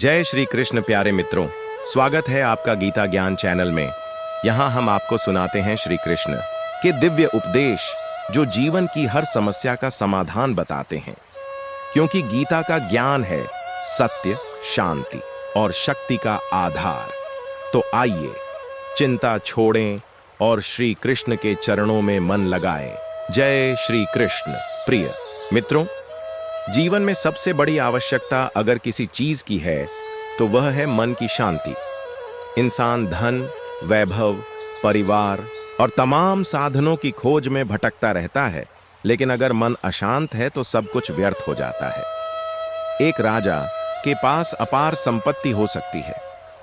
जय श्री कृष्ण प्यारे मित्रों, स्वागत है आपका गीता ज्ञान चैनल में। यहाँ हम आपको सुनाते हैं श्री कृष्ण के दिव्य उपदेश जो जीवन की हर समस्या का समाधान बताते हैं। क्योंकि गीता का ज्ञान है सत्य, शांति और शक्ति का आधार। तो आइए चिंता छोड़ें और श्री कृष्ण के चरणों में मन लगाएं। जय श्री कृष्ण। प्रिय मित्रों, जीवन में सबसे बड़ी आवश्यकता अगर किसी चीज की है तो वह है मन की शांति। इंसान धन, वैभव, परिवार और तमाम साधनों की खोज में भटकता रहता है, लेकिन अगर मन अशांत है तो सब कुछ व्यर्थ हो जाता है। एक राजा के पास अपार संपत्ति हो सकती है,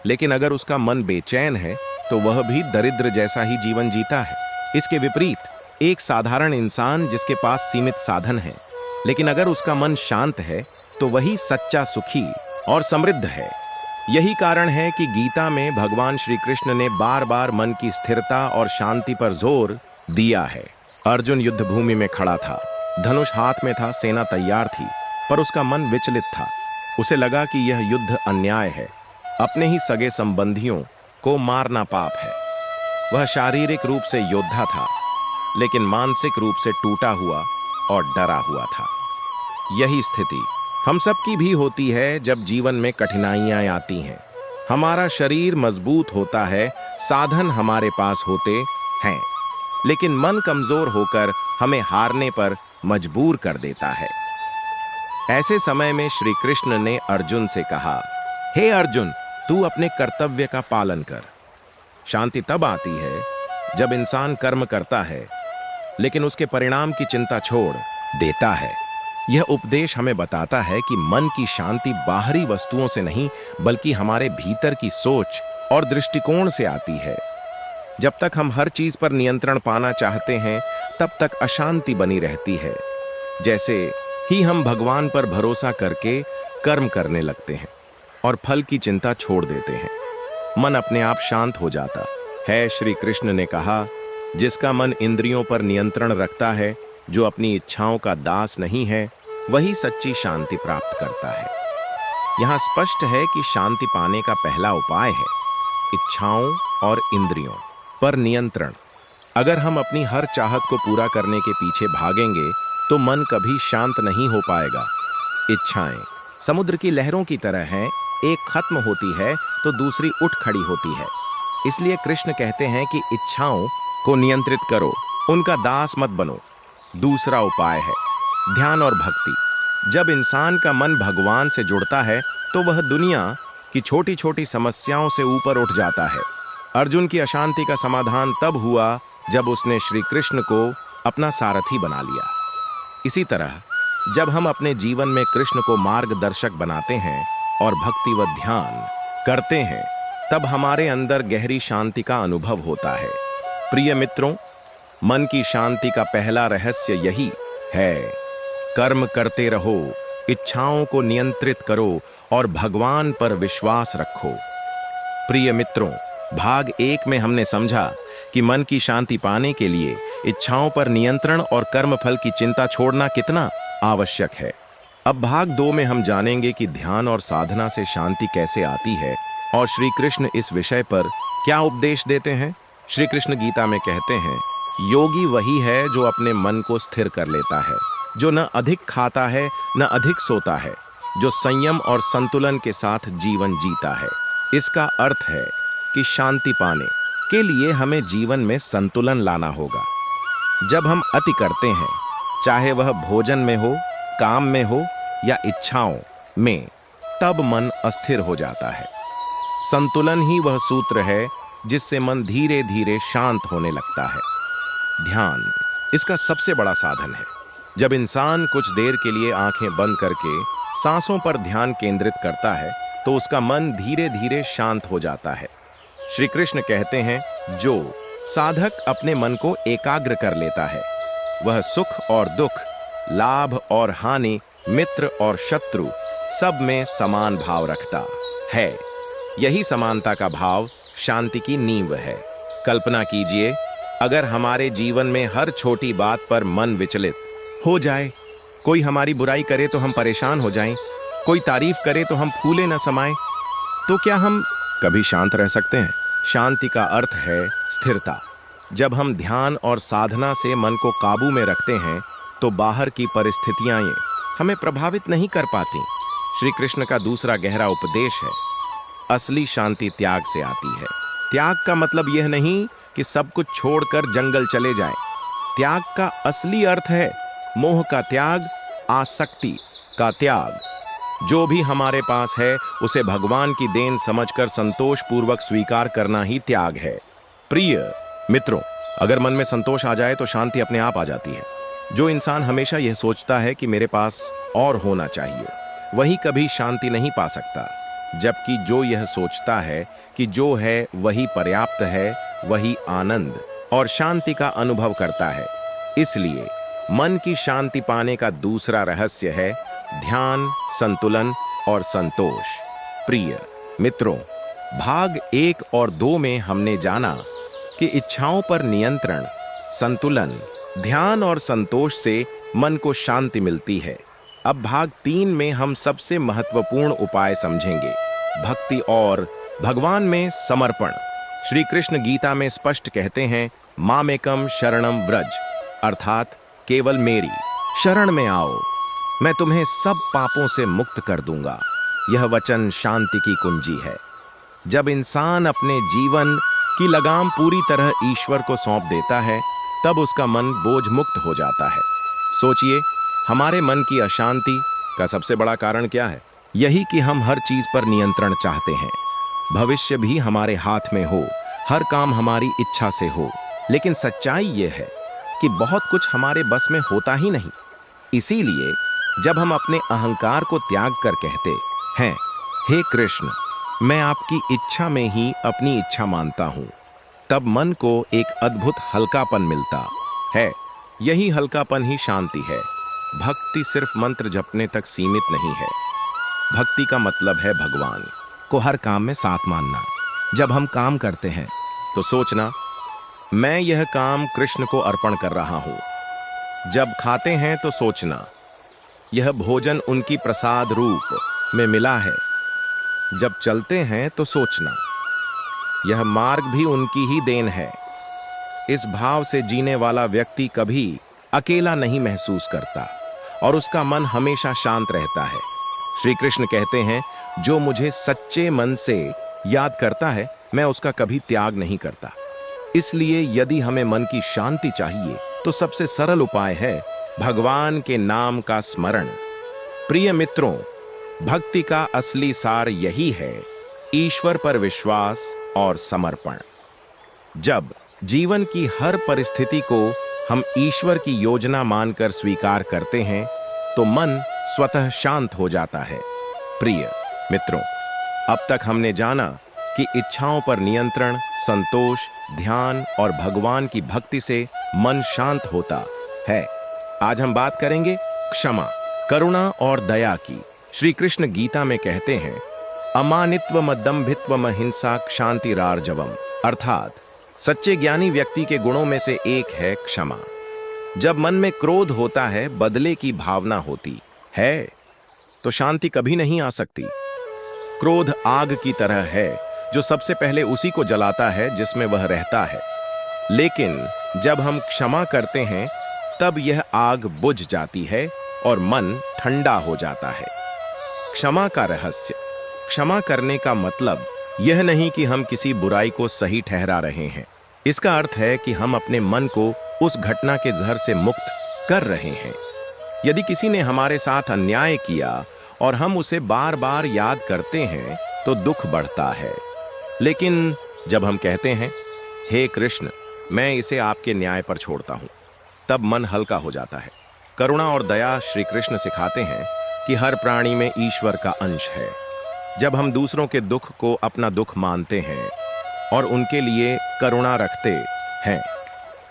लेकिन अगर उसका मन बेचैन है तो वह भी दरिद्र जैसा ही जीवन जीता है। इसके विपरीत एक साधारण इंसान जिसके पास सीमित साधन है, लेकिन अगर उसका मन शांत है तो वही सच्चा सुखी और समृद्ध है। यही कारण है कि गीता में भगवान श्री कृष्ण ने बार बार मन की स्थिरता और शांति पर जोर दिया है। अर्जुन युद्ध भूमि में खड़ा था, धनुष हाथ में था, सेना तैयार थी, पर उसका मन विचलित था। उसे लगा कि यह युद्ध अन्याय है, अपने ही सगे संबंधियों को मारना पाप है। वह शारीरिक रूप से योद्धा था, लेकिन मानसिक रूप से टूटा हुआ और डरा हुआ था। यही स्थिति हम सबकी भी होती है जब जीवन में कठिनाइयां आती हैं। हमारा शरीर मजबूत होता है, साधन हमारे पास होते हैं, लेकिन मन कमजोर होकर हमें हारने पर मजबूर कर देता है। ऐसे समय में श्री कृष्ण ने अर्जुन से कहा, हे अर्जुन, तू अपने कर्तव्य का पालन कर। शांति तब आती है जब इंसान कर्म करता है, लेकिन उसके परिणाम की चिंता छोड़ देता है। यह उपदेश हमें बताता है कि मन की शांति बाहरी वस्तुओं से नहीं, बल्कि हमारे भीतर की सोच और दृष्टिकोण से आती है। जब तक हम हर चीज पर नियंत्रण पाना चाहते हैं, तब तक अशांति बनी रहती है। जैसे ही हम भगवान पर भरोसा करके कर्म करने लगते हैं और फल की चिंता छोड़ देते हैं, मन अपने आप शांत हो जाता है। श्री कृष्ण ने कहा, जिसका मन इंद्रियों पर नियंत्रण रखता है, जो अपनी इच्छाओं का दास नहीं है, वही सच्ची शांति प्राप्त करता है। यहाँ स्पष्ट है कि शांति पाने का पहला उपाय है इच्छाओं और इंद्रियों पर नियंत्रण। अगर हम अपनी हर चाहत को पूरा करने के पीछे भागेंगे तो मन कभी शांत नहीं हो पाएगा। इच्छाएं समुद्र की लहरों की तरह हैं, एक खत्म होती है तो दूसरी उठ खड़ी होती है। इसलिए कृष्ण कहते हैं कि इच्छाओं को नियंत्रित करो, उनका दास मत बनो। दूसरा उपाय है ध्यान और भक्ति। जब इंसान का मन भगवान से जुड़ता है तो वह दुनिया की छोटी छोटी समस्याओं से ऊपर उठ जाता है। अर्जुन की अशांति का समाधान तब हुआ जब उसने श्री कृष्ण को अपना सारथी बना लिया। इसी तरह जब हम अपने जीवन में कृष्ण को मार्गदर्शक बनाते हैं और भक्ति व ध्यान करते हैं, तब हमारे अंदर गहरी शांति का अनुभव होता है। प्रिय मित्रों, मन की शांति का पहला रहस्य यही है, कर्म करते रहो, इच्छाओं को नियंत्रित करो और भगवान पर विश्वास रखो। प्रिय मित्रों, भाग 1 में हमने समझा कि मन की शांति पाने के लिए इच्छाओं पर नियंत्रण और कर्मफल की चिंता छोड़ना कितना आवश्यक है। अब भाग 2 में हम जानेंगे कि ध्यान और साधना से शांति कैसे आती है और श्री कृष्ण इस विषय पर क्या उपदेश देते हैं। श्री कृष्ण गीता में कहते हैं, योगी वही है जो अपने मन को स्थिर कर लेता है, जो न अधिक खाता है न अधिक सोता है, जो संयम और संतुलन के साथ जीवन जीता है। इसका अर्थ है कि शांति पाने के लिए हमें जीवन में संतुलन लाना होगा। जब हम अति करते हैं, चाहे वह भोजन में हो, काम में हो या इच्छाओं में, तब मन अस्थिर हो जाता है। संतुलन ही वह सूत्र है जिससे मन धीरे धीरे शांत होने लगता है। ध्यान इसका सबसे बड़ा साधन है। जब इंसान कुछ देर के लिए आंखें बंद करके सांसों पर ध्यान केंद्रित करता है तो उसका मन धीरे धीरे शांत हो जाता है। श्री कृष्ण कहते हैं, जो साधक अपने मन को एकाग्र कर लेता है, वह सुख और दुख, लाभ और हानि, मित्र और शत्रु सब में समान भाव रखता है। यही समानता का भाव शांति की नींव है। कल्पना कीजिए, अगर हमारे जीवन में हर छोटी बात पर मन विचलित हो जाए, कोई हमारी बुराई करे तो हम परेशान हो जाएं, कोई तारीफ करे तो हम फूले न समाये, तो क्या हम कभी शांत रह सकते हैं? शांति का अर्थ है स्थिरता। जब हम ध्यान और साधना से मन को काबू में रखते हैं तो बाहर की परिस्थितियां हमें प्रभावित नहीं कर पाती। श्री कृष्ण का दूसरा गहरा उपदेश है, असली शांति त्याग से आती है। त्याग का मतलब यह नहीं कि सब कुछ छोड़कर जंगल चले जाएं। त्याग का असली अर्थ है मोह का त्याग, आसक्ति का त्याग। जो भी हमारे पास है उसे भगवान की देन समझकर संतोष पूर्वक स्वीकार करना ही त्याग है। प्रिय मित्रों, अगर मन में संतोष आ जाए तो शांति अपने आप आ जाती है। जो इंसान हमेशा यह सोचता है कि मेरे पास और होना चाहिए, वही कभी शांति नहीं पा सकता। जबकि जो यह सोचता है कि जो है वही पर्याप्त है, वही आनंद और शांति का अनुभव करता है। इसलिए मन की शांति पाने का दूसरा रहस्य है ध्यान, संतुलन और संतोष। प्रिय मित्रों, भाग 1 और 2 में हमने जाना कि इच्छाओं पर नियंत्रण, संतुलन, ध्यान और संतोष से मन को शांति मिलती है। अब भाग 3 में हम सबसे महत्वपूर्ण उपाय समझेंगे, भक्ति और भगवान में समर्पण। श्री कृष्ण गीता में स्पष्ट कहते हैं, मामेकम शरणम व्रज, अर्थात केवल मेरी शरण में आओ, मैं तुम्हें सब पापों से मुक्त कर दूंगा। यह वचन शांति की कुंजी है। जब इंसान अपने जीवन की लगाम पूरी तरह ईश्वर को सौंप देता है, तब उसका मन बोझ मुक्त हो जाता है। सोचिए, हमारे मन की अशांति का सबसे बड़ा कारण क्या है? यही कि हम हर चीज पर नियंत्रण चाहते हैं। भविष्य भी हमारे हाथ में हो, हर काम हमारी इच्छा से हो। लेकिन सच्चाई यह है कि बहुत कुछ हमारे बस में होता ही नहीं। इसीलिए जब हम अपने अहंकार को त्याग कर कहते हैं, हे कृष्ण, मैं आपकी इच्छा में ही अपनी इच्छा मानता हूं, तब मन को एक अद्भुत हल्कापन मिलता है। यही हल्कापन ही शांति है। भक्ति सिर्फ मंत्र जपने तक सीमित नहीं है। भक्ति का मतलब है भगवान को हर काम में साथ मानना। जब हम काम करते हैं तो सोचना, मैं यह काम कृष्ण को अर्पण कर रहा हूं। जब खाते हैं तो सोचना, यह भोजन उनकी प्रसाद रूप में मिला है। जब चलते हैं तो सोचना, यह मार्ग भी उनकी ही देन है। इस भाव से जीने वाला व्यक्ति कभी अकेला नहीं महसूस करता और उसका मन हमेशा शांत रहता है। श्री कृष्ण कहते हैं, जो मुझे सच्चे मन से याद करता है, मैं उसका कभी त्याग नहीं करता। इसलिए यदि हमें मन की शांति चाहिए तो सबसे सरल उपाय है भगवान के नाम का स्मरण। प्रिय मित्रों, भक्ति का असली सार यही है, ईश्वर पर विश्वास और समर्पण। जब जीवन की हर परिस्थिति को हम ईश्वर की योजना मानकर स्वीकार करते हैं तो मन स्वतः शांत हो जाता है। प्रिय मित्रों, अब तक हमने जाना कि इच्छाओं पर नियंत्रण, संतोष, ध्यान और भगवान की भक्ति से मन शांत होता है। आज हम बात करेंगे क्षमा, करुणा और दया की। श्री कृष्ण गीता में कहते हैं, अमानित्वम दंभित्वम हिंसा क्षांतिरार्जवम, अर्थात सच्चे ज्ञानी व्यक्ति के गुणों में से एक है क्षमा। जब मन में क्रोध होता है, बदले की भावना होती है, तो शांति कभी नहीं आ सकती। क्रोध आग की तरह है जो सबसे पहले उसी को जलाता है जिसमें वह रहता है। लेकिन जब हम क्षमा करते हैं तब यह आग बुझ जाती है और मन ठंडा हो जाता है। क्षमा का रहस्य, क्षमा करने का मतलब यह नहीं कि हम किसी बुराई को सही ठहरा रहे हैं। इसका अर्थ है कि हम अपने मन को उस घटना के जहर से मुक्त कर रहे हैं। यदि किसी ने हमारे साथ अन्याय किया और हम उसे बार बार याद करते हैं तो दुख बढ़ता है। लेकिन जब हम कहते हैं, हे कृष्ण, मैं इसे आपके न्याय पर छोड़ता हूं, तब मन हल्का हो जाता है। करुणा और दया श्री कृष्ण सिखाते हैं कि हर प्राणी में ईश्वर का अंश है। जब हम दूसरों के दुख को अपना दुख मानते हैं और उनके लिए करुणा रखते हैं,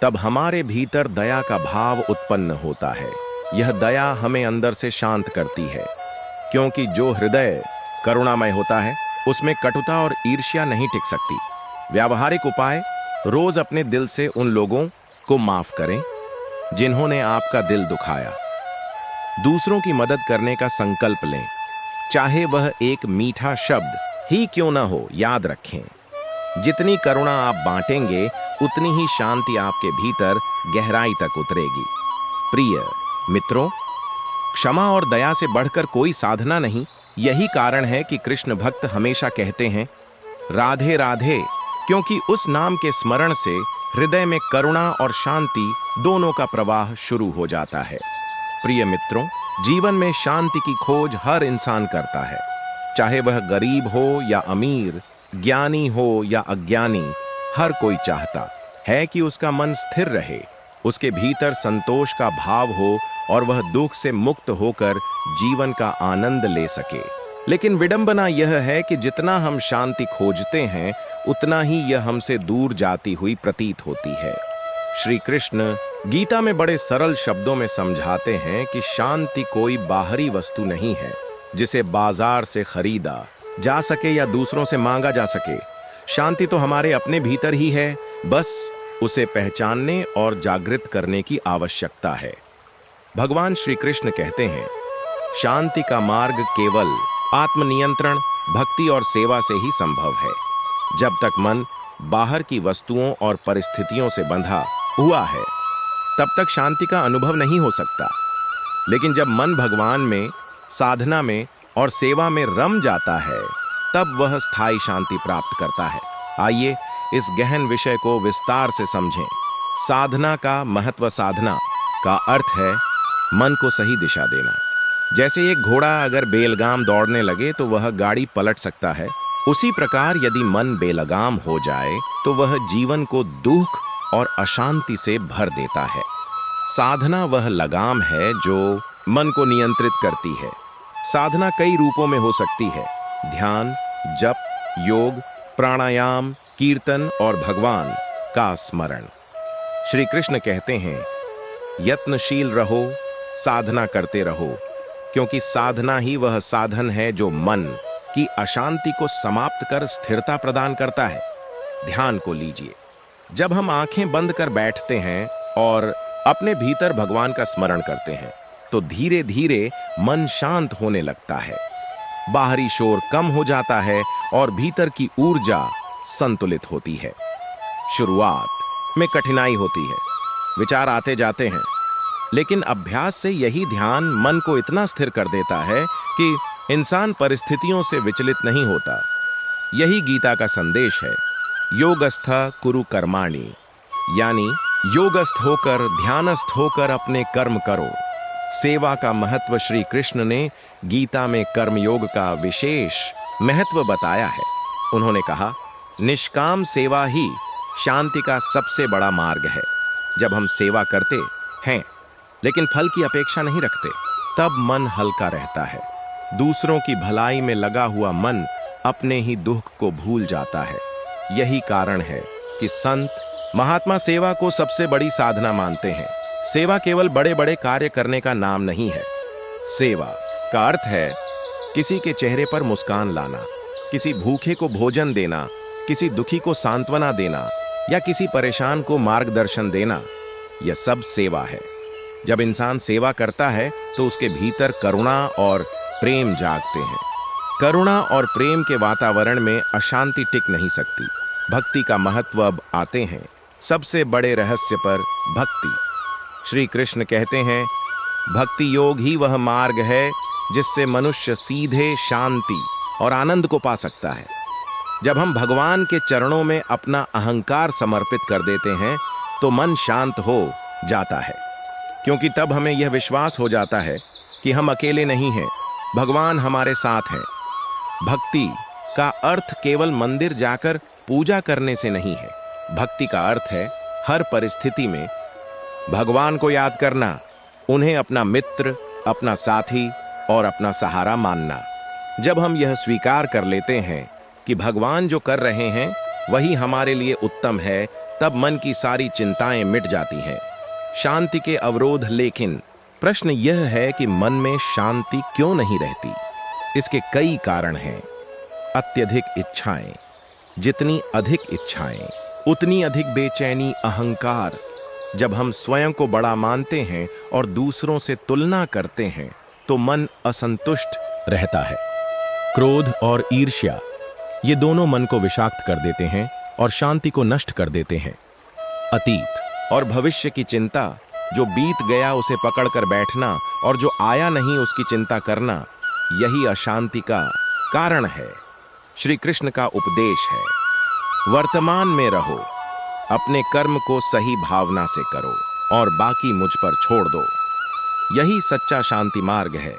तब हमारे भीतर दया का भाव उत्पन्न होता है। यह दया हमें अंदर से शांत करती है, क्योंकि जो हृदय करुणामय होता है उसमें कटुता और ईर्ष्या नहीं टिक सकती। व्यावहारिक उपाय, रोज अपने दिल से उन लोगों को माफ करें जिन्होंने आपका दिल दुखाया। दूसरों की मदद करने का संकल्प लें। चाहे वह एक मीठा शब्द ही क्यों न हो, याद रखें, जितनी करुणा आप बांटेंगे उतनी ही शांति आपके भीतर गहराई तक उतरेगी। प्रिय मित्रों, क्षमा और दया से बढ़कर कोई साधना नहीं। यही कारण है कि कृष्ण भक्त हमेशा कहते हैं राधे राधे, क्योंकि उस नाम के स्मरण से हृदय में करुणा और शांति दोनों का प्रवाह शुरू हो जाता है। प्रिय मित्रों, जीवन में शांति की खोज हर इंसान करता है, चाहे वह गरीब हो या अमीर, ज्ञानी हो या अज्ञानी। हर कोई चाहता है कि उसका मन स्थिर रहे, उसके भीतर संतोष का भाव हो और वह दुख से मुक्त होकर जीवन का आनंद ले सके। लेकिन विडंबना यह है कि जितना हम शांति खोजते हैं उतना ही यह हमसे दूर जाती हुई प्रतीत होती है। श्री कृष्ण गीता में बड़े सरल शब्दों में समझाते हैं कि शांति कोई बाहरी वस्तु नहीं है जिसे बाजार से खरीदा जा सके या दूसरों से मांगा जा सके। शांति तो हमारे अपने भीतर ही है, बस उसे पहचानने और जागृत करने की आवश्यकता है। भगवान श्री कृष्ण कहते हैं, शांति का मार्ग केवल आत्मनियंत्रण, भक्ति और सेवा से ही संभव है। जब तक मन बाहर की वस्तुओं और परिस्थितियों से बंधा हुआ है, तब तक शांति का अनुभव नहीं हो सकता। लेकिन जब मन भगवान में, साधना में और सेवा में रम जाता है, तब वह स्थायी शांति प्राप्त करता है। आइए इस गहन विषय को विस्तार से समझें। साधना का महत्व। साधना का अर्थ है मन को सही दिशा देना। जैसे एक घोड़ा अगर बेलगाम दौड़ने लगे तो वह गाड़ी पलट सकता है, उसी प्रकार यदि मन बेलगाम हो जाए तो वह जीवन को दुख और अशांति से भर देता है। साधना वह लगाम है जो मन को नियंत्रित करती है। साधना कई रूपों में हो सकती है: ध्यान, जप, योग, प्राणायाम, कीर्तन और भगवान का स्मरण। श्री कृष्ण कहते हैं, यत्नशील रहो, साधना करते रहो, क्योंकि साधना ही वह साधन है जो मन की अशांति को समाप्त कर स्थिरता प्रदान करता है। ध्यान को लीजिए। जब हम आंखें बंद कर बैठते हैं और अपने भीतर भगवान का स्मरण करते हैं तो धीरे धीरे मन शांत होने लगता है, बाहरी शोर कम हो जाता है और भीतर की ऊर्जा संतुलित होती है। शुरुआत में कठिनाई होती है, विचार आते जाते हैं, लेकिन अभ्यास से यही ध्यान मन को इतना स्थिर कर देता है कि इंसान परिस्थितियों से विचलित नहीं होता। यही गीता का संदेश है, योगस्थ कुरु कर्माणि, यानी योगस्थ होकर, ध्यानस्थ होकर अपने कर्म करो। सेवा का महत्व श्री कृष्ण ने गीता में कर्मयोग का विशेष महत्व बताया है। उन्होंने कहा, निष्काम सेवा ही शांति का सबसे बड़ा मार्ग है। जब हम सेवा करते हैं लेकिन फल की अपेक्षा नहीं रखते, तब मन हल्का रहता है। दूसरों की भलाई में लगा हुआ मन अपने ही दुख को भूल जाता है। यही कारण है कि संत महात्मा सेवा को सबसे बड़ी साधना मानते हैं। सेवा केवल बड़े बड़े कार्य करने का नाम नहीं है। सेवा का अर्थ है किसी के चेहरे पर मुस्कान लाना, किसी भूखे को भोजन देना, किसी दुखी को सांत्वना देना या किसी परेशान को मार्गदर्शन देना। यह सब सेवा है। जब इंसान सेवा करता है तो उसके भीतर करुणा और प्रेम जागते हैं। करुणा और प्रेम के वातावरण में अशांति टिक नहीं सकती। भक्ति का महत्व अब आते हैं सबसे बड़े रहस्य पर, भक्ति। श्री कृष्ण कहते हैं, भक्ति योग ही वह मार्ग है जिससे मनुष्य सीधे शांति और आनंद को पा सकता है। जब हम भगवान के चरणों में अपना अहंकार समर्पित कर देते हैं तो मन शांत हो जाता है, क्योंकि तब हमें यह विश्वास हो जाता है कि हम अकेले नहीं हैं, भगवान हमारे साथ हैं। भक्ति का अर्थ केवल मंदिर जाकर पूजा करने से नहीं है। भक्ति का अर्थ है हर परिस्थिति में भगवान को याद करना, उन्हें अपना मित्र, अपना साथी और अपना सहारा मानना। जब हम यह स्वीकार कर लेते हैं कि भगवान जो कर रहे हैं वही हमारे लिए उत्तम है, तब मन की सारी चिंताएं मिट जाती हैं। शांति के अवरोध। लेकिन प्रश्न यह है कि मन में शांति क्यों नहीं रहती? इसके कई कारण हैं। अत्यधिक इच्छाएं। जितनी अधिक इच्छाएं उतनी अधिक बेचैनी, अहंकार। जब हम स्वयं को बड़ा मानते हैं और दूसरों से तुलना करते हैं तो मन असंतुष्ट रहता है। क्रोध और ईर्ष्या, ये दोनों मन को विषाक्त कर देते हैं और शांति को नष्ट कर देते हैं। अतीत और भविष्य की चिंता, जो बीत गया उसे पकड़कर बैठना और जो आया नहीं उसकी चिंता करना, यही अशांति का कारण है। श्री कृष्ण का उपदेश है, वर्तमान में रहो, अपने कर्म को सही भावना से करो और बाकी मुझ पर छोड़ दो। यही सच्चा शांति मार्ग है।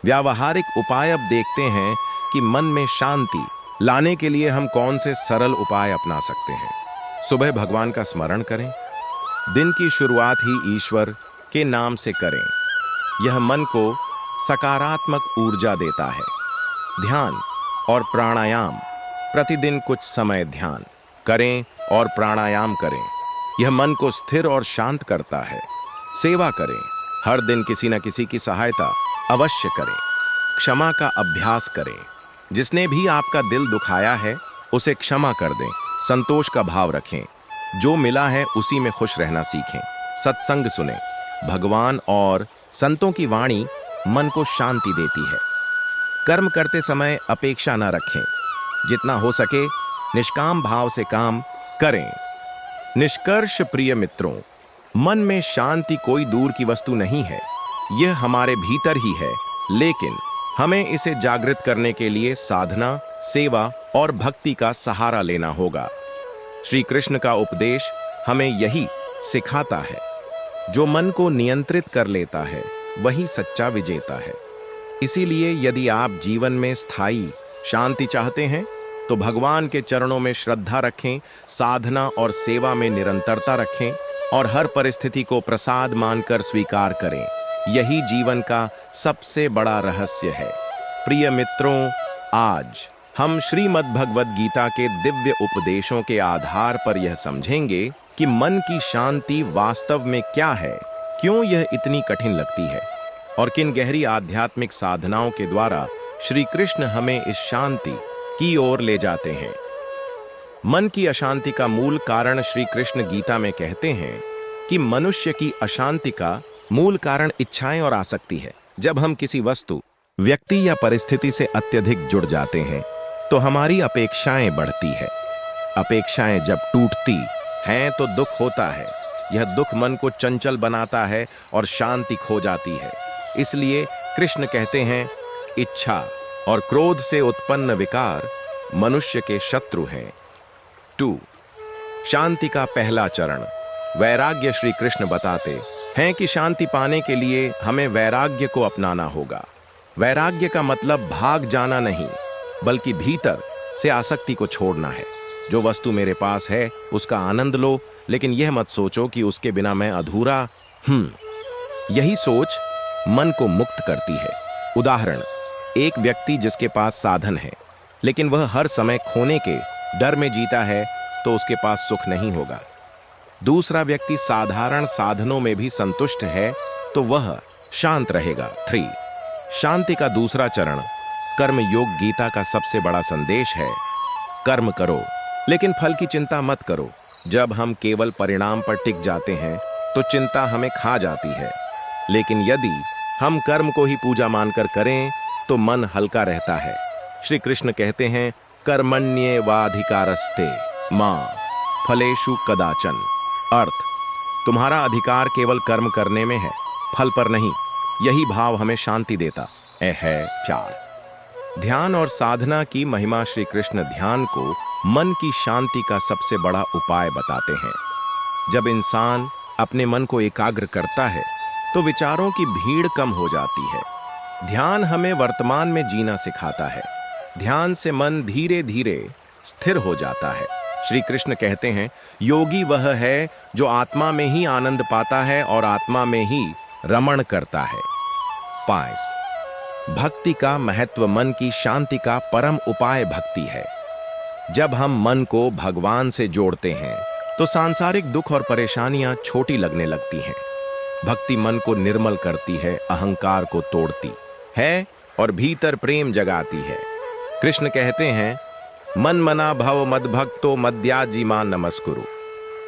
व्यावहारिक उपाय अब देखते हैं कि मन में शांति लाने के लिए हम कौन से सरल उपाय अपना सकते हैं। सुबह भगवान का स्मरण करें, दिन की शुरुआत ही ईश्वर के नाम से करें। यह मन को सकारात्मक ऊर्जा देता है। ध्यान और प्राणायाम, प्रतिदिन कुछ समय ध्यान करें और प्राणायाम करें। यह मन को स्थिर और शांत करता है। सेवा करें, हर दिन किसी न किसी की सहायता अवश्य करें। क्षमा का अभ्यास करें, जिसने भी आपका दिल दुखाया है उसे क्षमा कर दें। संतोष का भाव रखें, जो मिला है उसी में खुश रहना सीखें। सत्संग सुने, भगवान और संतों की वाणी मन को शांति देती है। कर्म करते समय अपेक्षा न रखें, जितना हो सके निष्काम भाव से काम करें। निष्कर्ष प्रिय मित्रों, मन में शांति कोई दूर की वस्तु नहीं है, यह हमारे भीतर ही है, लेकिन हमें इसे जागृत करने के लिए साधना, सेवा और भक्ति का सहारा लेना होगा। श्री कृष्ण का उपदेश हमें यही सिखाता है। जो मन को नियंत्रित कर लेता है वही सच्चा विजेता है। इसीलिए यदि आप जीवन में स्थायी शांति चाहते हैं तो भगवान के चरणों में श्रद्धा रखें, साधना और सेवा में निरंतरता रखें और हर परिस्थिति को प्रसाद मानकर स्वीकार करें। यही जीवन का सबसे बड़ा रहस्य है। प्रिय मित्रों, आज हम श्रीमद् भगवद गीता के दिव्य उपदेशों के आधार पर यह समझेंगे कि मन की शांति वास्तव में क्या है, क्यों यह इतनी कठिन लगती है और किन गहरी आध्यात्मिक साधनाओं के द्वारा श्री कृष्ण हमें इस शांति की ओर ले जाते हैं। मन की अशांति का मूल कारण श्री कृष्ण गीता में कहते हैं कि मनुष्य की अशांति का मूल कारण इच्छाएं और आसक्ति है। जब हम किसी वस्तु, व्यक्ति या परिस्थिति से अत्यधिक जुड़ जाते हैं तो हमारी अपेक्षाएं बढ़ती है। अपेक्षाएं जब टूटती हैं तो दुख होता है। यह दुख मन को चंचल बनाता है और शांति खो जाती है। इसलिए कृष्ण कहते हैं, इच्छा और क्रोध से उत्पन्न विकार मनुष्य के शत्रु हैं। 2. शांति का पहला चरण वैराग्य। श्री कृष्ण बताते हैं कि शांति पाने के लिए हमें वैराग्य को अपनाना होगा। वैराग्य का मतलब भाग जाना नहीं, बल्कि भीतर से आसक्ति को छोड़ना है। जो वस्तु मेरे पास है उसका आनंद लो, लेकिन यह मत सोचो कि उसके बिना मैं अधूरा यही सोच मन को मुक्त करती है। उदाहरण, एक व्यक्ति जिसके पास साधन है लेकिन वह हर समय खोने के डर में जीता है तो उसके पास सुख नहीं होगा। दूसरा व्यक्ति साधारण साधनों में भी संतुष्ट है तो वह शांत रहेगा। 3. शांति का दूसरा चरण कर्म योग। गीता का सबसे बड़ा संदेश है, कर्म करो लेकिन फल की चिंता मत करो। जब हम केवल परिणाम पर टिक जाते हैं तो चिंता हमें खा जाती है, लेकिन यदि हम कर्म को ही पूजा मानकर करें तो मन हल्का रहता है। श्री कृष्ण कहते हैं, कर्मण्येवाधिकारस्ते मां फलेषु कदाचन। अर्थ, तुम्हारा अधिकार केवल कर्म करने में है, फल पर नहीं। यही भाव हमें शांति देता है। 4. ध्यान और साधना की महिमा। श्री कृष्ण ध्यान को मन की शांति का सबसे बड़ा उपाय बताते हैं। जब इंसान अपने मन को एकाग्र करता है तो विचारों की भीड़ कम हो जाती है। ध्यान हमें वर्तमान में जीना सिखाता है। ध्यान से मन धीरे धीरे स्थिर हो जाता है। श्री कृष्ण कहते हैं, योगी वह है जो आत्मा में ही आनंद पाता है और आत्मा में ही रमण करता है। 5. भक्ति का महत्व। मन की शांति का परम उपाय भक्ति है। जब हम मन को भगवान से जोड़ते हैं तो सांसारिक दुख और परेशानियां छोटी लगने लगती हैं। भक्ति मन को निर्मल करती है, अहंकार को तोड़ती है और भीतर प्रेम जगाती है। कृष्ण कहते हैं, मन मना भव मद भक्तो मद्याजीमान नमस्कुरु।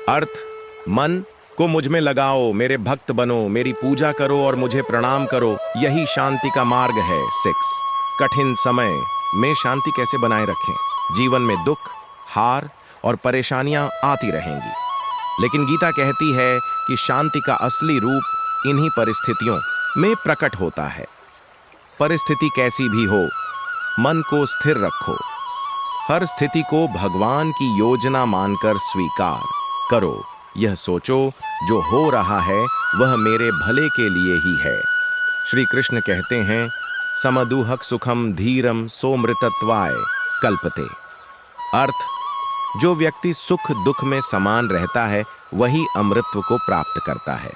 अर्थ, मन को मुझ में लगाओ, मेरे भक्त बनो, मेरी पूजा करो और मुझे प्रणाम करो। यही शांति का मार्ग है। 6. कठिन समय में शांति कैसे बनाए रखें? जीवन में दुख, हार और परेशानियां आती रहेंगी, लेकिन गीता कहती है कि शांति का असली रूप इन्हीं परिस्थितियों में प्रकट होता है। परिस्थिति कैसी भी हो, मन को स्थिर रखो। हर स्थिति को भगवान की योजना मानकर स्वीकार करो। यह सोचो, जो हो रहा है वह मेरे भले के लिए ही है। श्री कृष्ण कहते हैं, समदुहक सुखम धीरम सोमृतत्वाय कल्पते। अर्थ, जो व्यक्ति सुख दुख में समान रहता है वही अमृतत्व को प्राप्त करता है।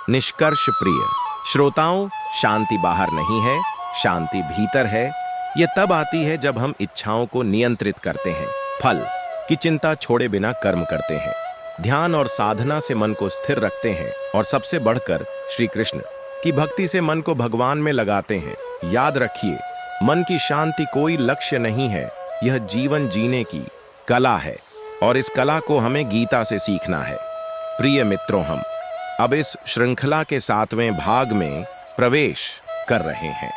निष्कर्ष प्रिय श्रोताओं, शांति बाहर नहीं है, शांति भीतर है। यह तब आती है जब हम इच्छाओं को नियंत्रित करते हैं, फल की चिंता छोड़े बिना कर्म करते हैं, ध्यान और साधना से मन को स्थिर रखते हैं और सबसे बढ़कर श्री कृष्ण की भक्ति से मन को भगवान में लगाते हैं। याद रखिए, मन की शांति कोई लक्ष्य नहीं है, यह जीवन जीने की कला है और इस कला को हमें गीता से सीखना है। प्रिय मित्रों, हम अब इस श्रृंखला के 7वें भाग में प्रवेश कर रहे हैं।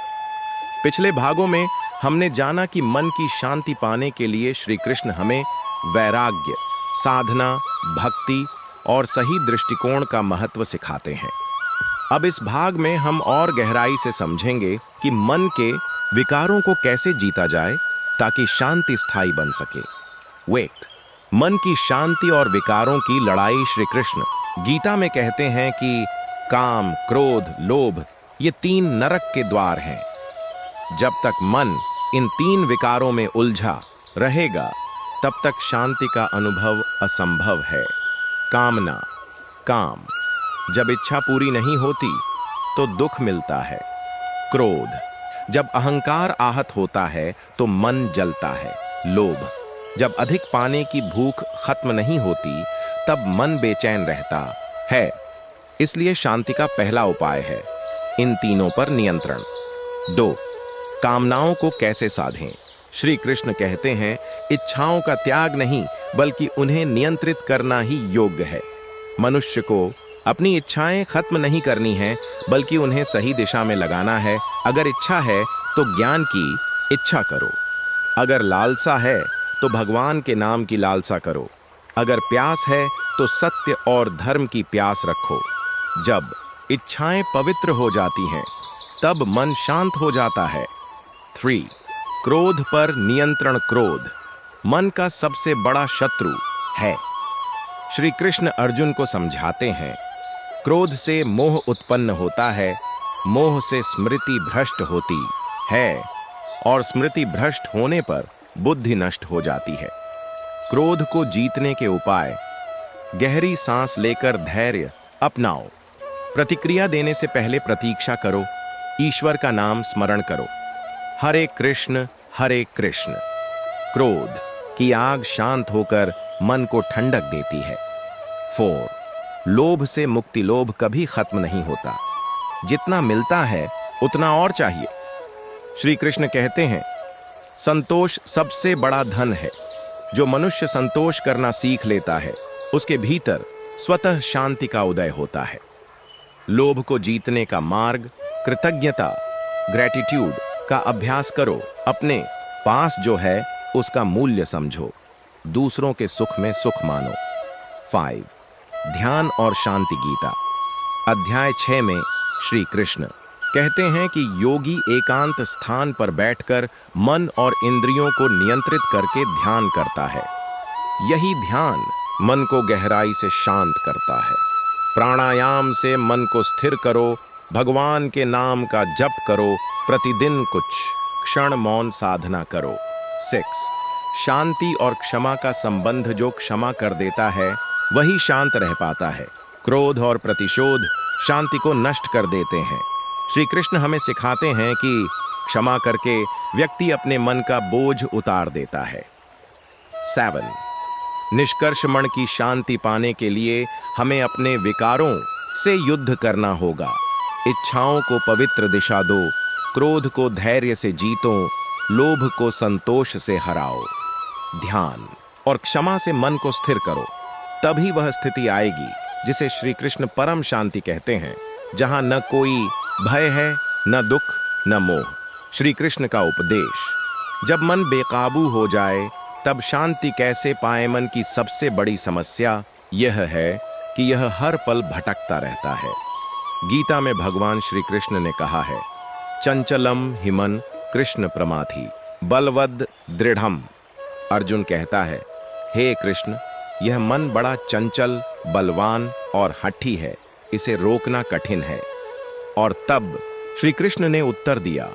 पिछले भागों में हमने जाना कि मन की शांति पाने के लिए श्री कृष्ण हमें वैराग्य, साधना, भक्ति और सही दृष्टिकोण का महत्व सिखाते हैं। अब इस भाग में हम और गहराई से समझेंगे कि मन के विकारों को कैसे जीता जाए ताकि शांति स्थायी बन सके। वेट, मन की शांति और विकारों की लड़ाई श्री कृष्ण गीता में कहते हैं कि काम, क्रोध, लोभ ये 3 नरक के द्वार हैं। जब तक मन इन 3 विकारों में उलझा रहेगा तब तक शांति का अनुभव असंभव है। कामना, काम, जब इच्छा पूरी नहीं होती तो दुख मिलता है। क्रोध, जब अहंकार आहत होता है तो मन जलता है। लोभ, जब अधिक पाने की भूख खत्म नहीं होती तब मन बेचैन रहता है। इसलिए शांति का पहला उपाय है इन तीनों पर नियंत्रण। 2, कामनाओं को कैसे साधें? श्री कृष्ण कहते हैं, इच्छाओं का त्याग नहीं बल्कि उन्हें नियंत्रित करना ही योग्य है। मनुष्य को अपनी इच्छाएं खत्म नहीं करनी है बल्कि उन्हें सही दिशा में लगाना है। अगर इच्छा है तो ज्ञान की इच्छा करो, अगर लालसा है तो भगवान के नाम की लालसा करो, अगर प्यास है तो सत्य और धर्म की प्यास रखो। जब इच्छाएं पवित्र हो जाती हैं तब मन शांत हो जाता है। 3, क्रोध पर नियंत्रण। क्रोध मन का सबसे बड़ा शत्रु है। श्री कृष्ण अर्जुन को समझाते हैं, क्रोध से मोह उत्पन्न होता है, मोह से स्मृति भ्रष्ट होती है और स्मृति भ्रष्ट होने पर बुद्धि नष्ट हो जाती है। क्रोध को जीतने के उपाय: गहरी सांस लेकर धैर्य अपनाओ, प्रतिक्रिया देने से पहले प्रतीक्षा करो, ईश्वर का नाम स्मरण करो, हरे कृष्ण हरे कृष्ण। क्रोध की आग शांत होकर मन को ठंडक देती है। 4, लोभ से मुक्ति। लोभ कभी खत्म नहीं होता, जितना मिलता है उतना और चाहिए। श्री कृष्ण कहते हैं, संतोष सबसे बड़ा धन है। जो मनुष्य संतोष करना सीख लेता है उसके भीतर स्वतः शांति का उदय होता है। लोभ को जीतने का मार्ग: कृतज्ञता, ग्रेटिट्यूड का अभ्यास करो। अपने पास जो है उसका मूल्य समझो, दूसरों के सुख में सुख मानो। 5, ध्यान और शांति। गीता अध्याय 6 में श्री कृष्ण कहते हैं कि योगी एकांत स्थान पर बैठकर मन और इंद्रियों को नियंत्रित करके ध्यान करता है। यही ध्यान मन को गहराई से शांत करता है। प्राणायाम से मन को स्थिर करो, भगवान के नाम का जप करो, प्रतिदिन कुछ क्षण मौन साधना करो। 6, शांति और क्षमा का संबंध। जो क्षमा कर देता है वही शांत रह पाता है। क्रोध और प्रतिशोध शांति को नष्ट कर देते हैं। श्री कृष्ण हमें सिखाते हैं कि क्षमा करके व्यक्ति अपने मन का बोझ उतार देता है। 7, निष्कर्ष। मन की शांति पाने के लिए हमें अपने विकारों से युद्ध करना होगा। इच्छाओं को पवित्र दिशा दो, क्रोध को धैर्य से जीतो, लोभ को संतोष से हराओ। ध्यान और क्षमा से मन को स्थिर करो, तभी वह स्थिति आएगी जिसे श्री कृष्ण परम शांति कहते हैं, जहां न कोई भय है, न दुख, न मोह, श्री कृष्ण का उपदेश। जब मन बेकाबू हो जाए तब शांति कैसे पाए? मन की सबसे बड़ी समस्या यह है कि यह हर पल भटकता रहता है। गीता में भगवान श्री कृष्ण ने कहा है, चंचलम हिमन कृष्ण प्रमाथि बलवद दृढ़म। अर्जुन कहता है, हे कृष्ण, यह मन बड़ा चंचल, बलवान और हठी है, इसे रोकना कठिन है। और तब श्री कृष्ण ने उत्तर दिया,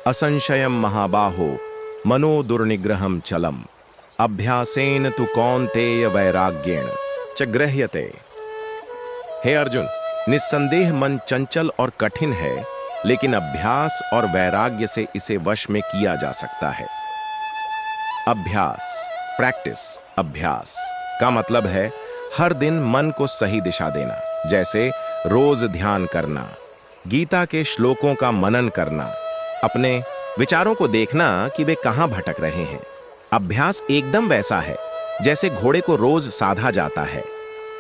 असंशयम महाबाहो मनो दुर्निग्रहम चलम अभ्यासेन तु कौन्तेय वैराग्येण च गृह्यते। हे अर्जुन, निस्संदेह मन चंचल और कठिन है, लेकिन अभ्यास और वैराग्य से इसे वश में किया जा सकता है। अभ्यास, प्रैक्टिस, अभ्यास का मतलब है हर दिन मन को सही दिशा देना, जैसे रोज ध्यान करना, गीता के श्लोकों का मनन करना, अपने विचारों को देखना कि वे कहां भटक रहे हैं। अभ्यास एकदम वैसा है जैसे घोड़े को रोज साधा जाता है।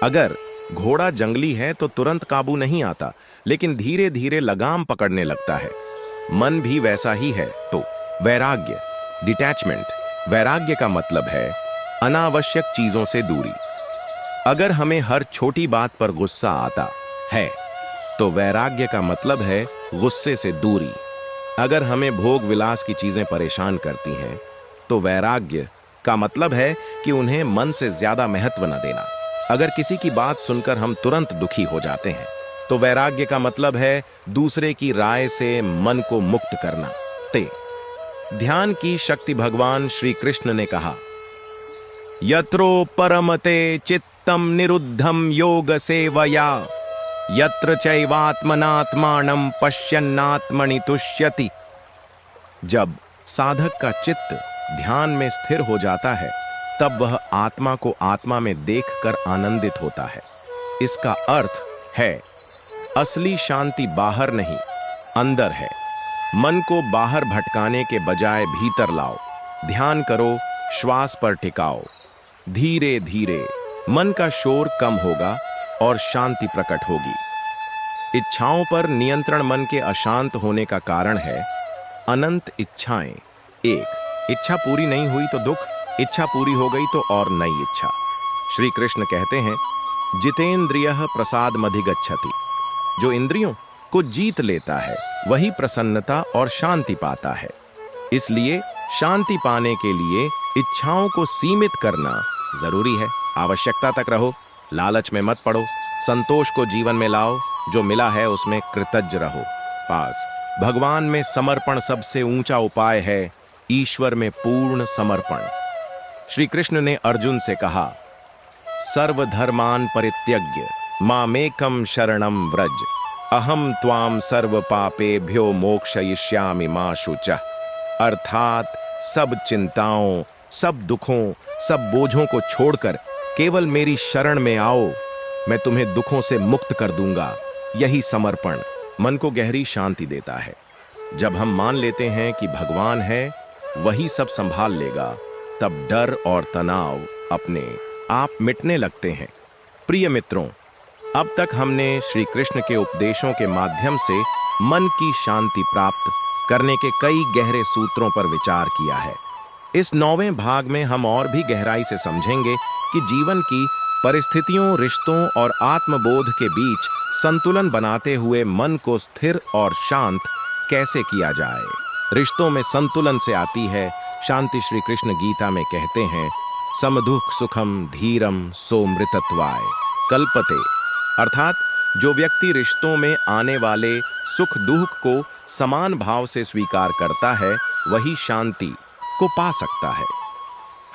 अगर घोड़ा जंगली है तो तुरंत काबू नहीं आता, लेकिन धीरे धीरे लगाम पकड़ने लगता है। मन भी वैसा ही है। तो वैराग्य, डिटैचमेंट, वैराग्य का मतलब है अनावश्यक चीजों से दूरी। अगर हमें हर छोटी बात पर गुस्सा आता है तो वैराग्य का मतलब है गुस्से से दूरी। अगर हमें भोग विलास की चीजें परेशान करती हैं तो वैराग्य का मतलब है कि उन्हें मन से ज्यादा महत्व न देना। अगर किसी की बात सुनकर हम तुरंत दुखी हो जाते हैं तो वैराग्य का मतलब है दूसरे की राय से मन को मुक्त करना। ध्यान की शक्ति। भगवान श्री कृष्ण ने कहा, यत्रो परमते चित्तम निरुद्धम योग सेवया यत्र चैवात्मनात्मानं पश्यन्नात्मनि तुष्यति। जब साधक का चित्त ध्यान में स्थिर हो जाता है तब वह आत्मा को आत्मा में देखकर आनंदित होता है। इसका अर्थ है असली शांति बाहर नहीं, अंदर है। मन को बाहर भटकाने के बजाय भीतर लाओ, ध्यान करो, श्वास पर टिकाओ। धीरे धीरे मन का शोर कम होगा और शांति प्रकट होगी। इच्छाओं पर नियंत्रण मन के अशांत होने का कारण है। अनंत इच्छाएं। एक इच्छा पूरी नहीं हुई तो दुख, इच्छा पूरी हो गई तो और नई इच्छा। श्री कृष्ण कहते हैं, जितेंद्रियः प्रसादमधिगच्छति। जो इंद्रियों को जीत लेता है वही प्रसन्नता और शांति पाता है। इसलिए शांति पाने के लिए इच्छाओं को सीमित करना जरूरी है। आवश्यकता तक रहो, लालच में मत पड़ो, संतोष को जीवन में लाओ, जो मिला है उसमें कृतज्ञ रहो। पास भगवान में समर्पण सबसे ऊंचा उपाय है, ईश्वर में पूर्ण समर्पण। श्री कृष्ण ने अर्जुन से कहा, सर्वधर्मान परित्यज्य मामेकम शरणम व्रज अहम त्वाम सर्व पापेभ्यो मोक्षयिष्यामि मा शुचः। अर्थात सब चिंताओं, सब दुखों, सब बोझों को छोड़कर केवल मेरी शरण में आओ, मैं तुम्हें दुखों से मुक्त कर दूंगा। यही समर्पण मन को गहरी शांति देता है। जब हम मान लेते हैं कि भगवान है, वही सब संभाल लेगा, तब डर और तनाव अपने आप मिटने लगते हैं। प्रिय मित्रों, अब तक हमने श्री कृष्ण के उपदेशों के माध्यम से मन की शांति प्राप्त करने के कई गहरे सूत्रों पर विचार किया है। इस 9वें भाग में हम और भी गहराई से समझेंगे कि जीवन की परिस्थितियों, रिश्तों और आत्मबोध के बीच संतुलन बनाते हुए मन को स्थिर और शांत कैसे किया जाए। रिश्तों में संतुलन से आती है शांति। श्री कृष्ण गीता में कहते हैं, समदुख सुखम धीरम सोमृतत्वाय कल्पते। अर्थात जो व्यक्ति रिश्तों में आने वाले सुख दुख को समान भाव से स्वीकार करता है वही शांति को पा सकता है।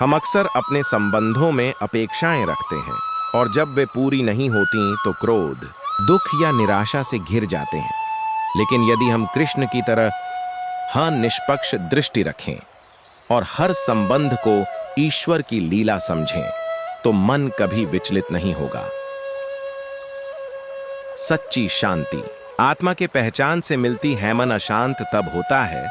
हम अक्सर अपने संबंधों में अपेक्षाएं रखते हैं और जब वे पूरी नहीं होती तो क्रोध, दुख या निराशा से घिर जाते हैं। लेकिन यदि हम कृष्ण की तरह निष्पक्ष दृष्टि रखें और हर संबंध को ईश्वर की लीला समझें तो मन कभी विचलित नहीं होगा। सच्ची शांति आत्मा के पहचान से मिलती है। मन अशांत तब होता है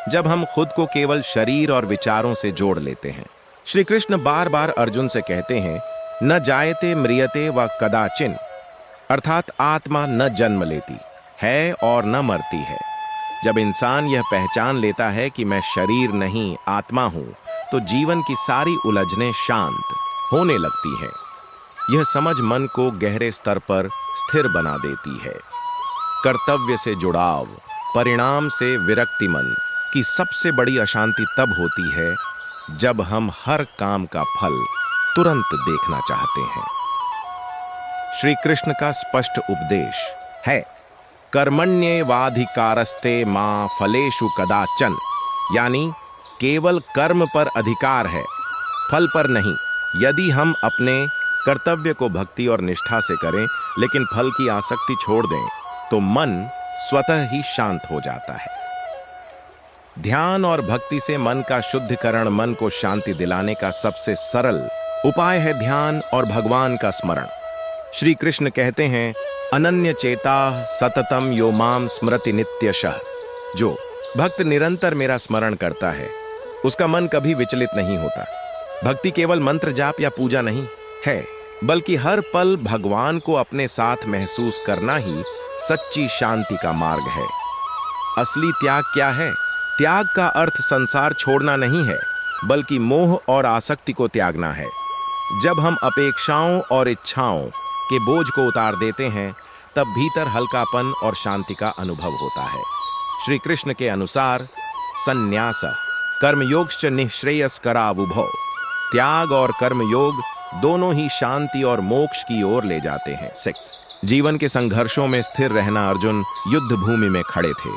जब हम खुद को केवल शरीर और विचारों से जोड़ लेते हैं। श्री कृष्ण बार बार अर्जुन से कहते हैं, न जायते म्रियते व कदाचिन। अर्थात आत्मा न जन्म लेती है और न मरती है। जब इंसान यह पहचान लेता है कि मैं शरीर नहीं आत्मा हूं, तो जीवन की सारी उलझनें शांत होने लगती हैं। यह समझ मन को गहरे स्तर पर स्थिर बना देती है। कर्तव्य से जुड़ाव, परिणाम से विरक्ति मन की सबसे बड़ी अशांति तब होती है जब हम हर काम का फल तुरंत देखना चाहते हैं। श्री कृष्ण का स्पष्ट उपदेश है, कर्मण्येवाधिकारस्ते मां फलेषु कदाचन, यानी केवल कर्म पर अधिकार है, फल पर नहीं। यदि हम अपने कर्तव्य को भक्ति और निष्ठा से करें लेकिन फल की आसक्ति छोड़ दें तो मन स्वतः ही शांत हो जाता है। ध्यान और भक्ति से मन का शुद्धिकरण, मन को शांति दिलाने का सबसे सरल उपाय है ध्यान और भगवान का स्मरण। श्री कृष्ण कहते हैं, अनन्य चेता सततम यो माम स्मृति नित्यशः। जो भक्त निरंतर मेरा स्मरण करता है उसका मन कभी विचलित नहीं होता। भक्ति केवल मंत्र जाप या पूजा नहीं है, बल्कि हर पल भगवान को अपने साथ महसूस करना ही सच्ची शांति का मार्ग है। असली त्याग क्या है? त्याग का अर्थ संसार छोड़ना नहीं है, बल्कि मोह और आसक्ति को त्यागना है। जब हम अपेक्षाओं और इच्छाओं के बोझ को उतार देते हैं तब भीतर हल्कापन और शांति का अनुभव होता है। श्री कृष्ण के अनुसार संन्यास कर्मयोगश्च निःश्रेयस्करावुभौ, त्याग और कर्मयोग दोनों ही शांति और मोक्ष की ओर ले जाते हैं। जीवन के संघर्षों में स्थिर रहना। अर्जुन युद्ध भूमि में खड़े थे,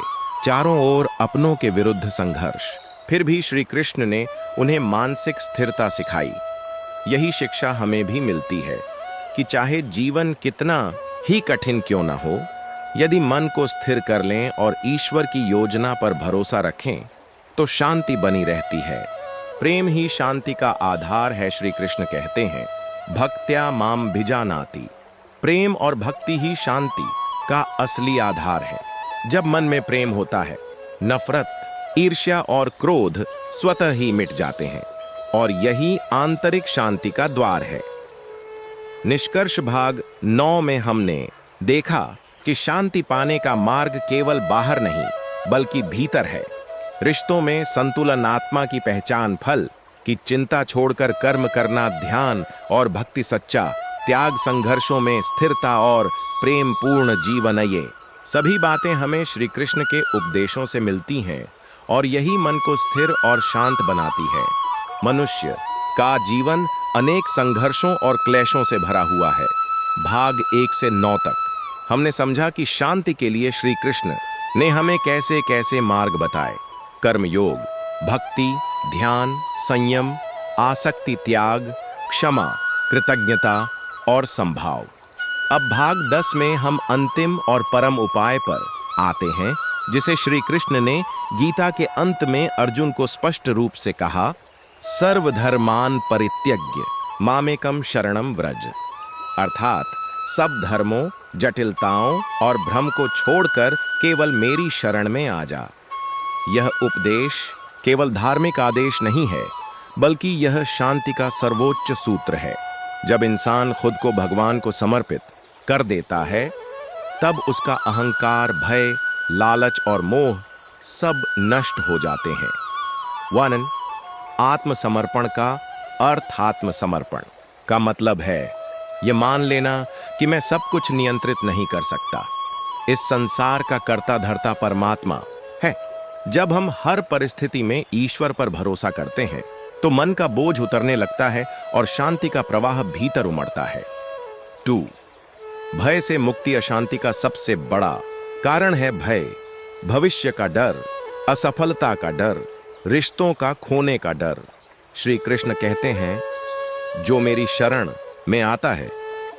चारों ओर अपनों के विरुद्ध संघर्ष। फिर भी श्री कृष्ण ने उन्हें मानसिक स्थिरता सिखाई। यही शिक्षा हमें भी मिलती है कि चाहे जीवन कितना ही कठिन क्यों ना हो, यदि मन को स्थिर कर लें और ईश्वर की योजना पर भरोसा रखें तो शांति बनी रहती है। प्रेम ही शांति का आधार है। श्री कृष्ण कहते हैं, भक्त्या माम भिजानाति। प्रेम और भक्ति ही शांति का असली आधार है। जब मन में प्रेम होता है, नफरत, ईर्ष्या और क्रोध स्वतः ही मिट जाते हैं और यही आंतरिक शांति का द्वार है। निष्कर्ष भाग 9 में हमने देखा कि शांति पाने का मार्ग केवल बाहर नहीं बल्कि भीतर है। रिश्तों में संतुलन आत्मा की पहचान, फल की चिंता छोड़कर कर्म करना ध्यान और भक्ति सच्चा त्याग, संघर्षों में स्थिरता और प्रेम पूर्ण जीवन। ये सभी बातें हमें श्री कृष्ण के उपदेशों से मिलती हैं और यही मन को स्थिर और शांत बनाती है। मनुष्य का जीवन अनेक संघर्षों और क्लेशों से भरा हुआ है। भाग 1 से 9 तक हमने समझा कि शांति के लिए श्री कृष्ण ने हमें कैसे कैसे मार्ग बताए। कर्मयोग, भक्ति, ध्यान, संयम, आसक्ति त्याग, क्षमा, कृतज्ञता और संभाव। अब भाग 10 में हम अंतिम और परम उपाय पर आते हैं, जिसे श्री कृष्ण ने गीता के अंत में अर्जुन को स्पष्ट रूप से कहा, सर्वधर्मान परित्यज्य मामेकम शरणम व्रज। अर्थात सब धर्मों, जटिलताओं और भ्रम को छोड़कर केवल मेरी शरण में आ जा। यह उपदेश केवल धार्मिक आदेश नहीं है, बल्कि यह शांति का सर्वोच्च सूत्र है। जब इंसान खुद को भगवान को समर्पित कर देता है, तब उसका अहंकार, भय, लालच और मोह सब नष्ट हो जाते हैं। वर्णन। आत्मसमर्पण का अर्थ आत्मसमर्पण का मतलब है यह मान लेना कि मैं सब कुछ नियंत्रित नहीं कर सकता। इस संसार का कर्ता धर्ता परमात्मा है। जब हम हर परिस्थिति में ईश्वर पर भरोसा करते हैं तो मन का बोझ उतरने लगता है और शांति का प्रवाह भीतर उमड़ता है। 2. भय से मुक्ति। अशांति का सबसे बड़ा कारण है भय। भविष्य का डर, असफलता का डर, रिश्तों का खोने का डर। श्री कृष्ण कहते हैं, जो मेरी शरण में आता है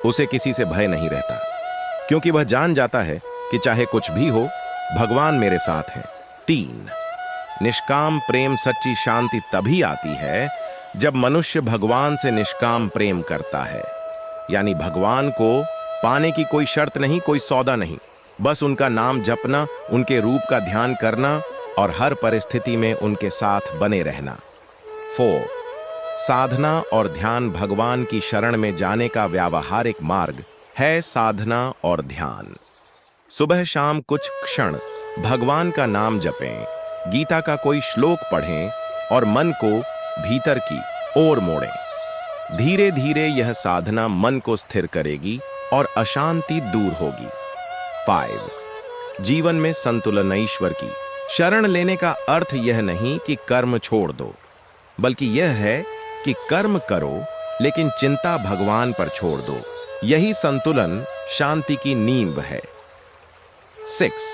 उसे किसी से भय नहीं रहता, क्योंकि वह जान जाता है कि चाहे कुछ भी हो, भगवान मेरे साथ हैं। 3. निष्काम प्रेम। सच्ची शांति तभी आती है जब मनुष्य भगवान से निष्काम प्रेम करता है। यानी भगवान को पाने की कोई शर्त नहीं, कोई सौदा नहीं, बस उनका नाम जपना, उनके रूप का ध्यान करना और हर परिस्थिति में उनके साथ बने रहना। 4. साधना और ध्यान। भगवान की शरण में जाने का व्यावहारिक मार्ग है साधना और ध्यान। सुबह शाम कुछ क्षण भगवान का नाम जपें, गीता का कोई श्लोक पढ़ें और मन को भीतर की ओर मोड़ें। धीरे धीरे यह साधना मन को स्थिर करेगी और अशांति दूर होगी। 5 जीवन में संतुलन। ईश्वर की शरण लेने का अर्थ यह नहीं कि कर्म छोड़ दो, बल्कि यह है कि कर्म करो लेकिन चिंता भगवान पर छोड़ दो। यही संतुलन शांति की नींव है। 6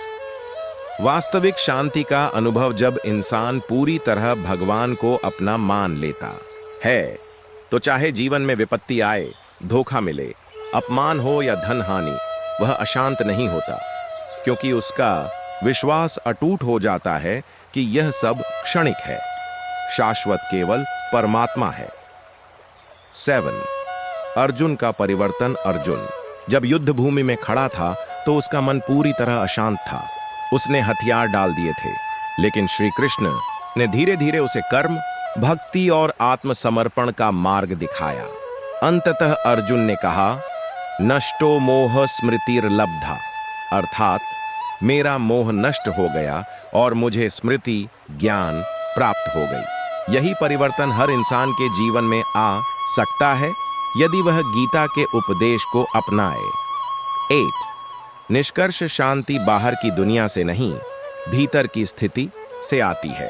वास्तविक शांति का अनुभव जब इंसान पूरी तरह भगवान को अपना मान लेता है, तो चाहे जीवन में विपत्ति आए, धोखा मिले, अपमान हो या धन हानि, वह अशांत नहीं होता, क्योंकि उसका विश्वास अटूट हो जाता है कि यह सब क्षणिक है, शाश्वत केवल परमात्मा है। 7 अर्जुन का परिवर्तन। अर्जुन जब युद्ध भूमि में खड़ा था तो उसका मन पूरी तरह अशांत था। उसने हथियार डाल दिए थे, लेकिन श्री कृष्ण ने धीरे धीरे उसे कर्म, भक्ति और आत्मसमर्पण का मार्ग दिखाया। अंततः अर्जुन ने कहा, नष्टो मोह स्मृतिर्लब्धा, अर्थात मेरा मोह नष्ट हो गया और मुझे स्मृति ज्ञान प्राप्त हो गई। यही परिवर्तन हर इंसान के जीवन में आ सकता है यदि वह गीता के उपदेश को अपनाए। 8 निष्कर्ष। शांति बाहर की दुनिया से नहीं, भीतर की स्थिति से आती है।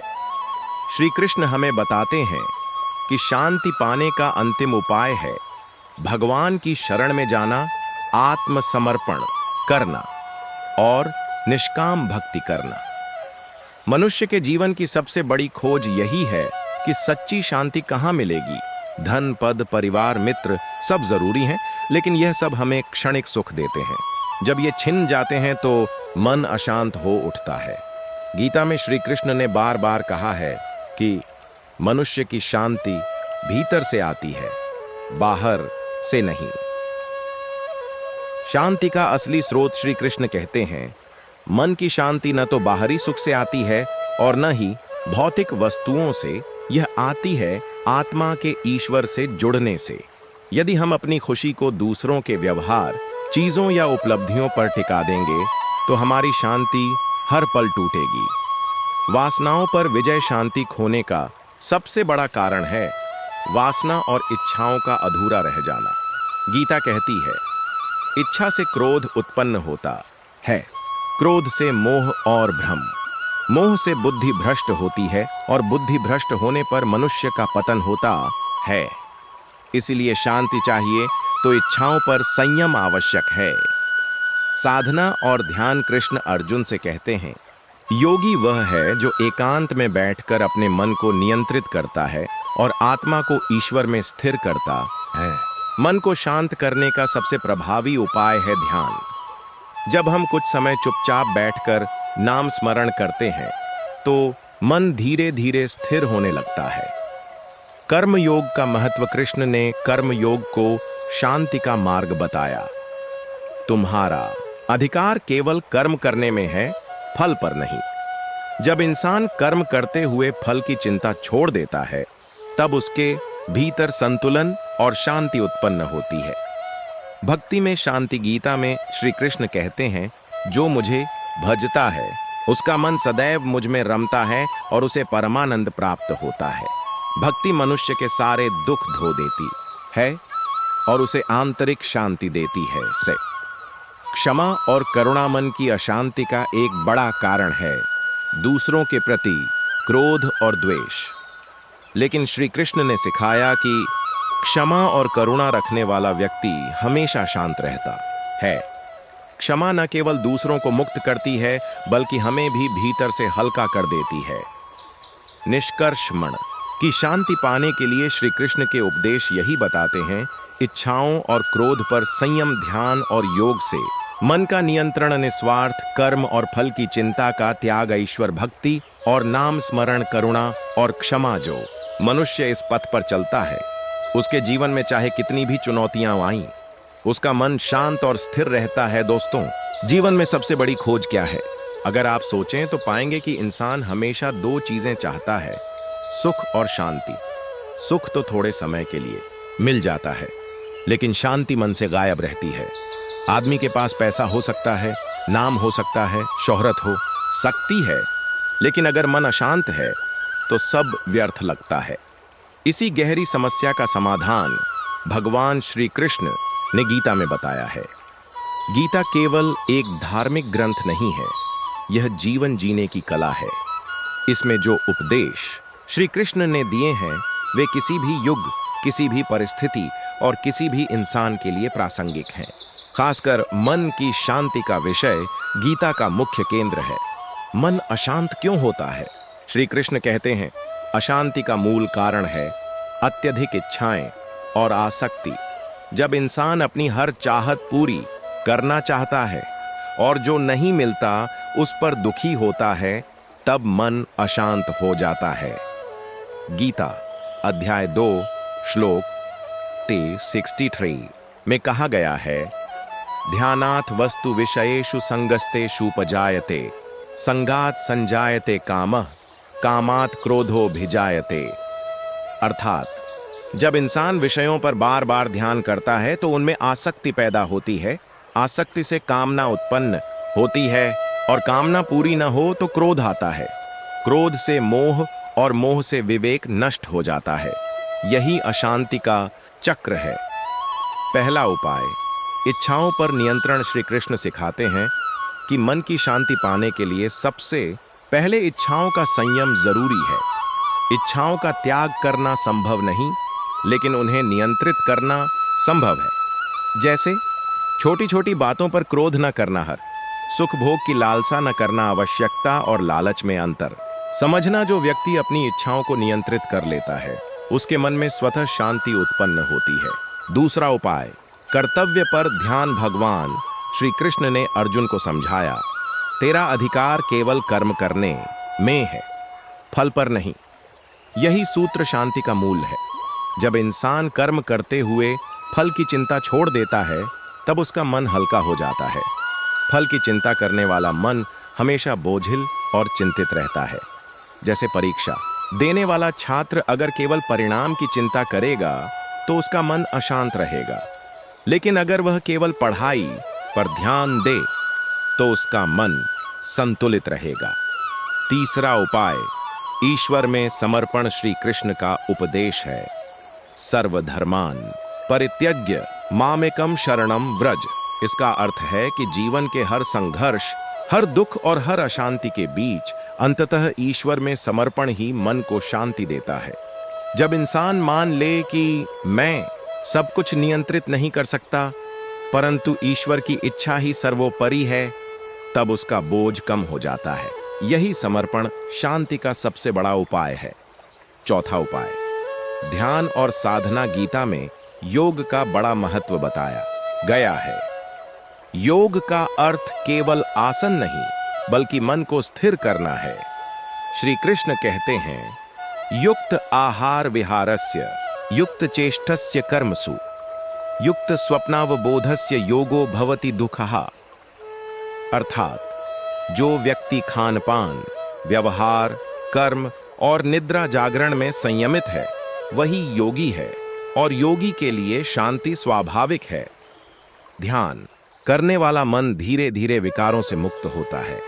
श्री कृष्ण हमें बताते हैं कि शांति पाने का अंतिम उपाय है भगवान की शरण में जाना, आत्मसमर्पण करना और निष्काम भक्ति करना। मनुष्य के जीवन की सबसे बड़ी खोज यही है कि सच्ची शांति कहाँ मिलेगी। धन, पद, परिवार, मित्र सब जरूरी हैं, लेकिन यह सब हमें क्षणिक सुख देते हैं। जब ये छिन जाते हैं तो मन अशांत हो उठता है। गीता में श्री कृष्ण ने बार बार कहा है कि मनुष्य की शांति भीतर से आती है, बाहर से नहीं। शांति का असली स्रोत श्री कृष्ण कहते हैं, मन की शांति न तो बाहरी सुख से आती है और न ही भौतिक वस्तुओं से, यह आती है आत्मा के ईश्वर से जुड़ने से। यदि हम अपनी खुशी को दूसरों के व्यवहार, चीजों या उपलब्धियों पर टिका देंगे तो हमारी शांति हर पल टूटेगी। वासनाओं पर विजय शांति खोने का सबसे बड़ा कारण है वासना और इच्छाओं का अधूरा रह जाना। गीता कहती है, इच्छा से क्रोध उत्पन्न होता है, क्रोध से मोह और भ्रम, मोह से बुद्धि भ्रष्ट होती है और बुद्धि भ्रष्ट होने पर मनुष्य का पतन होता है। इसलिए शांति चाहिए तो इच्छाओं पर संयम आवश्यक है। साधना और ध्यान। कृष्ण अर्जुन से कहते हैं, योगी वह है जो एकांत में बैठकर अपने मन को नियंत्रित करता है और आत्मा को ईश्वर में स्थिर करता है। मन को शांत करने का सबसे प्रभावी उपाय है ध्यान। जब हम कुछ समय चुपचाप बैठकर नाम स्मरण करते हैं तो मन धीरे धीरे स्थिर होने लगता है। कर्म योग का महत्व। कृष्ण ने कर्म योग को शांति का मार्ग बताया। तुम्हारा अधिकार केवल कर्म करने में है, फल पर नहीं। जब इंसान कर्म करते हुए फल की चिंता छोड़ देता है, तब उसके भीतर संतुलन और शांति उत्पन्न होती है। भक्ति में शांति। गीता में श्री कृष्ण कहते हैं, जो मुझे भजता है उसका मन सदैव मुझ में रमता है और उसे परमानंद प्राप्त होता है। भक्ति मनुष्य के सारे दुख धो देती है और उसे आंतरिक शांति देती है। से क्षमा और करुणा मन की अशांति का एक बड़ा कारण है, दूसरों के प्रति क्रोध और द्वेष। लेकिन श्री कृष्ण ने सिखाया कि क्षमा और करुणा रखने वाला व्यक्ति हमेशा शांत रहता है। क्षमा न केवल दूसरों को मुक्त करती है, बल्कि हमें भी भीतर से हल्का कर देती है। निष्कर्ष। मन की शांति पाने के लिए श्री कृष्ण के उपदेश यही बताते हैं, इच्छाओं और क्रोध पर संयम, ध्यान और योग से मन का नियंत्रण, निस्वार्थ कर्म और फल की चिंता का त्याग, ईश्वर भक्ति और नाम स्मरण, करुणा और क्षमा। जो मनुष्य इस पथ पर चलता है, उसके जीवन में चाहे कितनी भी चुनौतियां आईं, उसका मन शांत और स्थिर रहता है। दोस्तों, जीवन में सबसे बड़ी खोज क्या है? अगर आप सोचें तो पाएंगे कि इंसान हमेशा दो चीजें चाहता है, सुख और शांति। सुख तो थोड़े समय के लिए मिल जाता है, लेकिन शांति मन से गायब रहती है। आदमी के पास पैसा हो सकता है, नाम हो सकता है, शोहरत हो, शक्ति है, लेकिन अगर मन अशांत है तो सब व्यर्थ लगता है। इसी गहरी समस्या का समाधान भगवान श्री कृष्ण ने गीता में बताया है। गीता केवल एक धार्मिक ग्रंथ नहीं है, यह जीवन जीने की कला है। इसमें जो उपदेश श्री कृष्ण ने दिए हैं वे किसी भी युग, किसी भी परिस्थिति और किसी भी इंसान के लिए प्रासंगिक हैं। खासकर मन की शांति का विषय गीता का मुख्य केंद्र है। मन अशांत क्यों होता है? श्री कृष्ण कहते हैं, अशांति का मूल कारण है अत्यधिक इच्छाएं और आसक्ति। जब इंसान अपनी हर चाहत पूरी करना चाहता है और जो नहीं मिलता उस पर दुखी होता है, तब मन अशांत हो जाता है। गीता अध्याय 2 श्लोक 63 में कहा गया है, ध्यानाथ वस्तु विषयेषु संगस्तेषुपजायते संगात संजायते कामः कामात क्रोधो भिजायते। अर्थात जब इंसान विषयों पर बार बार ध्यान करता है तो उनमें आसक्ति पैदा होती है, आसक्ति से कामना उत्पन्न होती है और कामना पूरी न हो तो क्रोध आता है, क्रोध से मोह और मोह से विवेक नष्ट हो जाता है। यही अशांति का चक्र है। पहला उपाय, इच्छाओं पर नियंत्रण। श्री कृष्ण सिखाते हैं कि मन की शांति पाने के लिए सबसे पहले इच्छाओं का संयम जरूरी है। इच्छाओं का त्याग करना संभव नहीं, लेकिन उन्हें नियंत्रित करना संभव है। जैसे छोटी छोटी बातों पर क्रोध न करना, हर सुख भोग की लालसा न करना, आवश्यकता और लालच में अंतर समझना। जो व्यक्ति अपनी इच्छाओं को नियंत्रित कर लेता है उसके मन में स्वतः शांति उत्पन्न होती है। दूसरा उपाय, कर्तव्य पर ध्यान। भगवान श्री कृष्ण ने अर्जुन को समझाया, तेरा अधिकार केवल कर्म करने में है, फल पर नहीं। यही सूत्र शांति का मूल है। जब इंसान कर्म करते हुए फल की चिंता छोड़ देता है तब उसका मन हल्का हो जाता है। फल की चिंता करने वाला मन हमेशा बोझिल और चिंतित रहता है। जैसे परीक्षा देने वाला छात्र अगर केवल परिणाम की चिंता करेगा तो उसका मन अशांत रहेगा, लेकिन अगर वह केवल पढ़ाई पर ध्यान दे तो उसका मन संतुलित रहेगा। तीसरा उपाय, ईश्वर में समर्पण। श्री कृष्ण का उपदेश है, सर्वधर्मान परित्यज्य मामेकम शरणम व्रज। इसका अर्थ है कि जीवन के हर संघर्ष, हर दुख और हर अशांति के बीच अंततः ईश्वर में समर्पण ही मन को शांति देता है। जब इंसान मान ले कि मैं सब कुछ नियंत्रित नहीं कर सकता, परंतु ईश्वर की इच्छा ही सर्वोपरि है, तब उसका बोझ कम हो जाता है। यही समर्पण शांति का सबसे बड़ा उपाय है। चौथा उपाय, ध्यान और साधना। गीता में योग का बड़ा महत्व बताया गया है। योग का अर्थ केवल आसन नहीं, बल्कि मन को स्थिर करना है। श्री कृष्ण कहते हैं, युक्त आहार विहारस्य युक्त चेष्टस्य कर्मसु युक्त स्वप्नावबोधस्य योगो भवति दुःखः। अर्थात जो व्यक्ति खान पान, व्यवहार, कर्म और निद्रा जागरण में संयमित है वही योगी है, और योगी के लिए शांति स्वाभाविक है। ध्यान करने वाला मन धीरे धीरे विकारों से मुक्त होता है।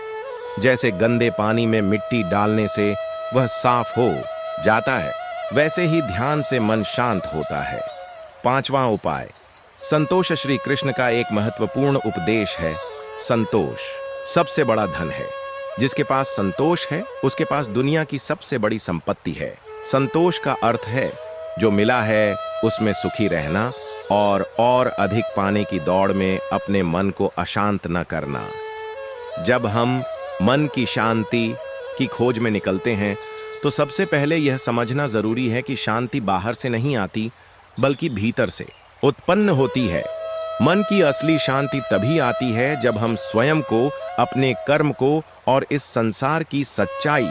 जैसे गंदे पानी में मिट्टी डालने से वह साफ हो जाता है, वैसे ही ध्यान से मन शांत होता है। पांचवा उपाय, संतोष। श्री कृष्ण का एक महत्वपूर्ण उपदेश है, संतोष सबसे बड़ा धन है। जिसके पास संतोष है उसके पास दुनिया की सबसे बड़ी संपत्ति है। संतोष का अर्थ है जो मिला है उसमें सुखी रहना और अधिक पाने की दौड़ में अपने मन को अशांत न करना। जब हम मन की शांति की खोज में निकलते हैं तो सबसे पहले यह समझना जरूरी है कि शांति बाहर से नहीं आती, बल्कि भीतर से उत्पन्न होती है। मन की असली शांति तभी आती है जब हम स्वयं को, अपने कर्म को और इस संसार की सच्चाई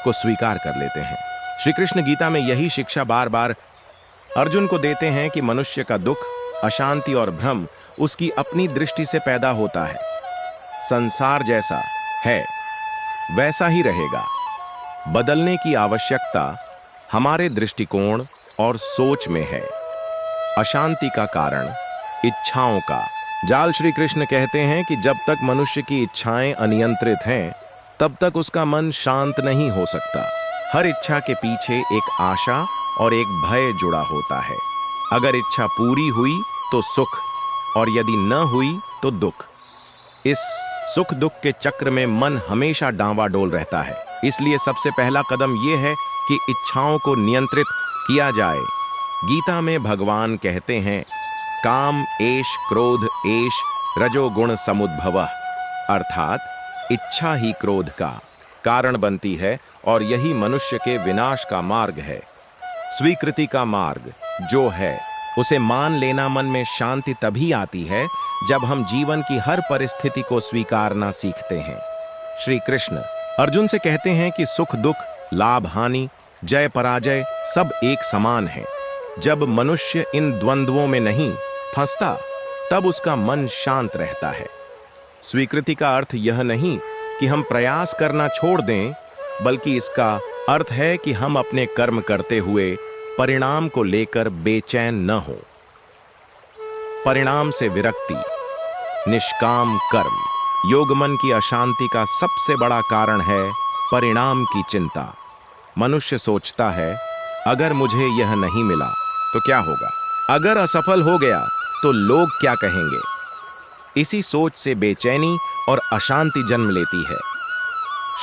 को स्वीकार कर लेते हैं। श्री कृष्ण गीता में यही शिक्षा बार बार अर्जुन को देते हैं कि मनुष्य का दुख, अशांति और भ्रम उसकी अपनी दृष्टि से पैदा होता है। संसार जैसा है वैसा ही रहेगा। बदलने की आवश्यकता हमारे दृष्टिकोण और सोच में है। अशांति का कारण इच्छाओं का जाल। श्री कृष्ण कहते हैं कि जब तक मनुष्य की इच्छाएं अनियंत्रित हैं तब तक उसका मन शांत नहीं हो सकता। हर इच्छा के पीछे एक आशा और एक भय जुड़ा होता है। अगर इच्छा पूरी हुई तो सुख, और यदि न हुई तो दुख। इस सुख दुख के चक्र में मन हमेशा डांवाडोल रहता है। इसलिए सबसे पहला कदम यह है कि इच्छाओं को नियंत्रित किया जाए। गीता में भगवान कहते हैं, काम एष क्रोध एष रजोगुण समुद्भवः, अर्थात इच्छा ही क्रोध का कारण बनती है और यही मनुष्य के विनाश का मार्ग है। स्वीकृति का मार्ग जो है उसे मान लेना, मन में शांति तभी आती है जब हम जीवन की हर परिस्थिति को स्वीकारना सीखते हैं। श्री कृष्ण अर्जुन से कहते हैं कि सुख दुख, लाभ हानि, जय पराजय सब एक समान है। जब मनुष्य इन द्वंद्वों में नहीं फंसता तब उसका मन शांत रहता है। स्वीकृति का अर्थ यह नहीं कि हम प्रयास करना छोड़ दें, बल्कि इसका अर्थ है कि हम अपने कर्म करते हुए परिणाम को लेकर बेचैन न हो। परिणाम से विरक्ति, निष्काम कर्म। योग मन की अशांति का सबसे बड़ा कारण है परिणाम की चिंता। मनुष्य सोचता है, अगर मुझे यह नहीं मिला तो क्या होगा, अगर असफल हो गया तो लोग क्या कहेंगे। इसी सोच से बेचैनी और अशांति जन्म लेती है।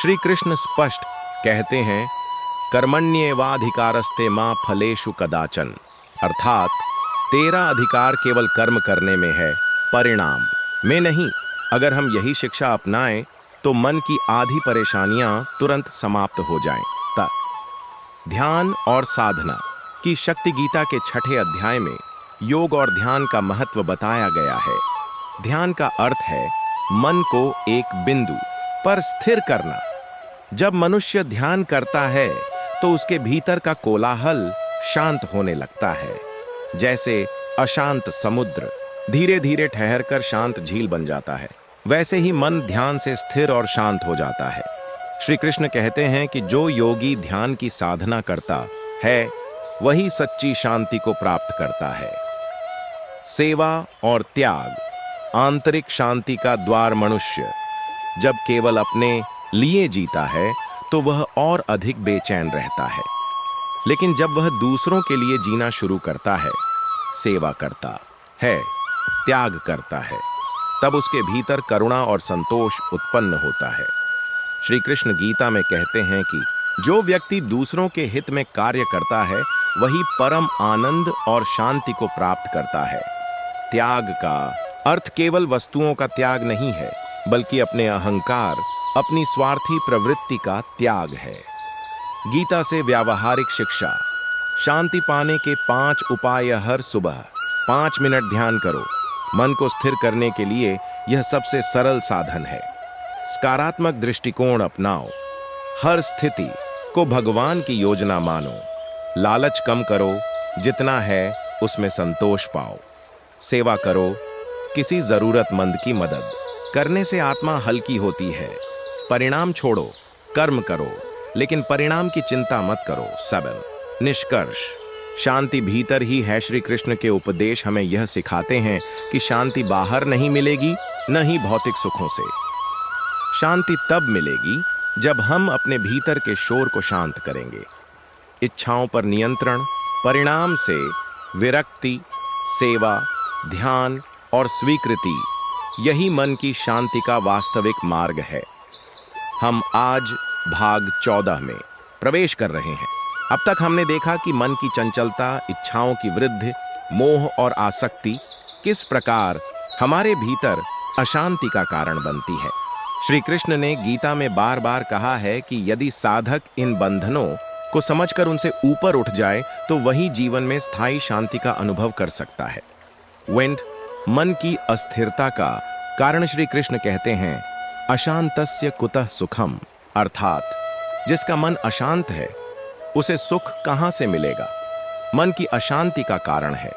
श्री कृष्ण स्पष्ट कहते हैं, कर्मण्येवाधिकारस्ते मां फलेषु कदाचन, अर्थात तेरा अधिकार केवल कर्म करने में है, परिणाम में नहीं। अगर हम यही शिक्षा अपनाएं तो मन की आधी परेशानियां तुरंत समाप्त हो जाएं। ध्यान और साधना की शक्ति गीता के 6ठे अध्याय में योग और ध्यान का महत्व बताया गया है। ध्यान का अर्थ है मन को एक बिंदु पर स्थिर करना। जब मनुष्य ध्यान करता है तो उसके भीतर का कोलाहल शांत होने लगता है। जैसे अशांत समुद्र धीरे धीरे ठहरकर शांत झील बन जाता है, वैसे ही मन ध्यान से स्थिर और शांत हो जाता है। श्री कृष्ण कहते हैं कि जो योगी ध्यान की साधना करता है वही सच्ची शांति को प्राप्त करता है। सेवा और त्याग आंतरिक शांति का द्वार। मनुष्य जब केवल अपने लिए जीता है तो वह और अधिक बेचैन रहता है, लेकिन जब वह दूसरों के लिए जीना शुरू करता है, सेवा करता है, त्याग करता है, तब उसके भीतर करुणा और संतोष उत्पन्न होता है। श्री कृष्ण गीता में कहते हैं कि जो व्यक्ति दूसरों के हित में कार्य करता है वही परम आनंद और शांति को प्राप्त करता है। त्याग का अर्थ केवल वस्तुओं का त्याग नहीं है, बल्कि अपने अहंकार, अपनी स्वार्थी प्रवृत्ति का त्याग है। गीता से व्यावहारिक शिक्षा। शांति पाने के 5 उपाय। हर सुबह 5 मिनट ध्यान करो। मन को स्थिर करने के लिए यह सबसे सरल साधन है। सकारात्मक दृष्टिकोण अपनाओ। हर स्थिति को भगवान की योजना मानो। लालच कम करो, जितना है उसमें संतोष पाओ। सेवा करो, किसी जरूरतमंद की मदद करने से आत्मा हल्की होती है। परिणाम छोड़ो, कर्म करो, लेकिन परिणाम की चिंता मत करो। 7 निष्कर्ष। शांति भीतर ही है। श्री कृष्ण के उपदेश हमें यह सिखाते हैं कि शांति बाहर नहीं मिलेगी, न ही भौतिक सुखों से। शांति तब मिलेगी जब हम अपने भीतर के शोर को शांत करेंगे। इच्छाओं पर नियंत्रण, परिणाम से विरक्ति, सेवा, ध्यान और स्वीकृति, यही मन की शांति का वास्तविक मार्ग है। हम आज भाग 14 में प्रवेश कर रहे हैं। अब तक हमने देखा कि मन की चंचलता, इच्छाओं की वृद्धि, मोह और आसक्ति किस प्रकार हमारे भीतर अशांति का कारण बनती है। श्री कृष्ण ने गीता में बार बार कहा है कि यदि साधक इन बंधनों को समझकर उनसे ऊपर उठ जाए तो वही जीवन में स्थायी शांति का अनुभव कर सकता है। मन की अस्थिरता का कारण श्री कृष्ण कहते हैं, अशांतस्य कुतः सुखम, अर्थात जिसका मन अशांत है उसे सुख कहां से मिलेगा। मन की अशांति का कारण है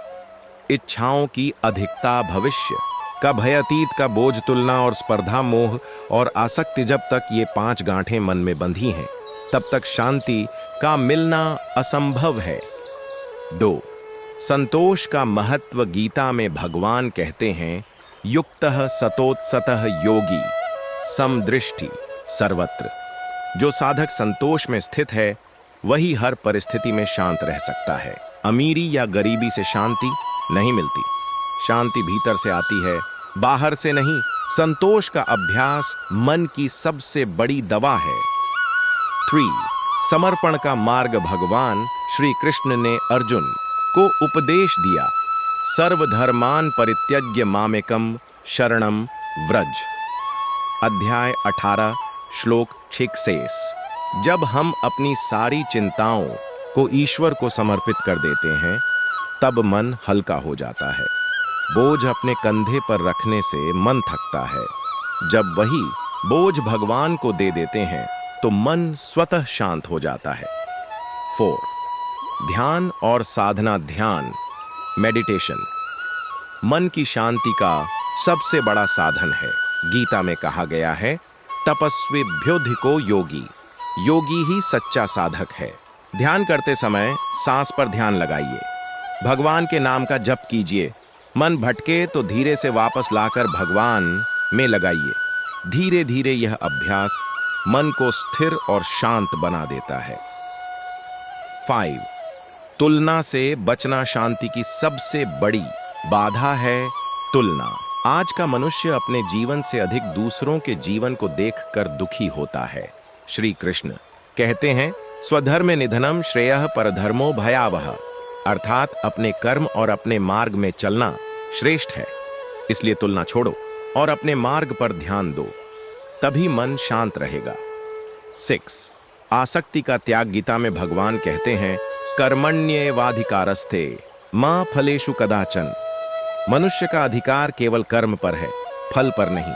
इच्छाओं की अधिकता, भविष्य का भयतीत का बोझ, तुलना और स्पर्धा, मोह और आसक्ति। जब तक ये 5 गांठें मन में बंधी हैं तब तक शांति का मिलना असंभव है। 2 संतोष का महत्व। गीता में भगवान कहते हैं, युक्तः सतोत्सतः योगी समदृष्टि, सर्वत्र। जो साधक संतोष में स्थित है वही हर परिस्थिति में शांत रह सकता है। अमीरी या गरीबी से शांति नहीं मिलती, शांति भीतर से आती है, बाहर से नहीं। संतोष का अभ्यास मन की सबसे बड़ी दवा है। 3. समर्पण का मार्ग। भगवान श्री कृष्ण ने अर्जुन को उपदेश दिया, सर्वधर्मान परित्यज्य मामेकम शरणम व्रज। अध्याय 18 श्लोक 66। जब हम अपनी सारी चिंताओं को ईश्वर को समर्पित कर देते हैं तब मन हल्का हो जाता है। बोझ अपने कंधे पर रखने से मन थकता है। जब वही बोझ भगवान को दे देते हैं तो मन स्वतः शांत हो जाता है। 4. ध्यान और साधना। ध्यान, मेडिटेशन, मन की शांति का सबसे बड़ा साधन है। गीता में कहा गया है, तपस्वीभ्योऽधिको योगी। योगी ही सच्चा साधक है। ध्यान करते समय सांस पर ध्यान लगाइए, भगवान के नाम का जप कीजिए। मन भटके तो धीरे से वापस लाकर भगवान में लगाइए। धीरे धीरे यह अभ्यास मन को स्थिर और शांत बना देता है। 5. तुलना से बचना। शांति की सबसे बड़ी बाधा है तुलना। आज का मनुष्य अपने जीवन से अधिक दूसरों के जीवन को देखकर दुखी होता है। श्री कृष्ण कहते हैं, स्वधर्म निधनम श्रेयः परधर्मो भयावह। अर्थात अपने कर्म और अपने मार्ग में चलना श्रेष्ठ है। इसलिए तुलना छोड़ो और अपने मार्ग पर ध्यान दो, तभी मन शांत रहेगा। 6. आसक्ति का त्याग। गीता में भगवान कहते हैं, कर्मण्येवाधिकारस्ते मा फलेषु कदाचन। मनुष्य का अधिकार केवल कर्म पर है, फल पर नहीं।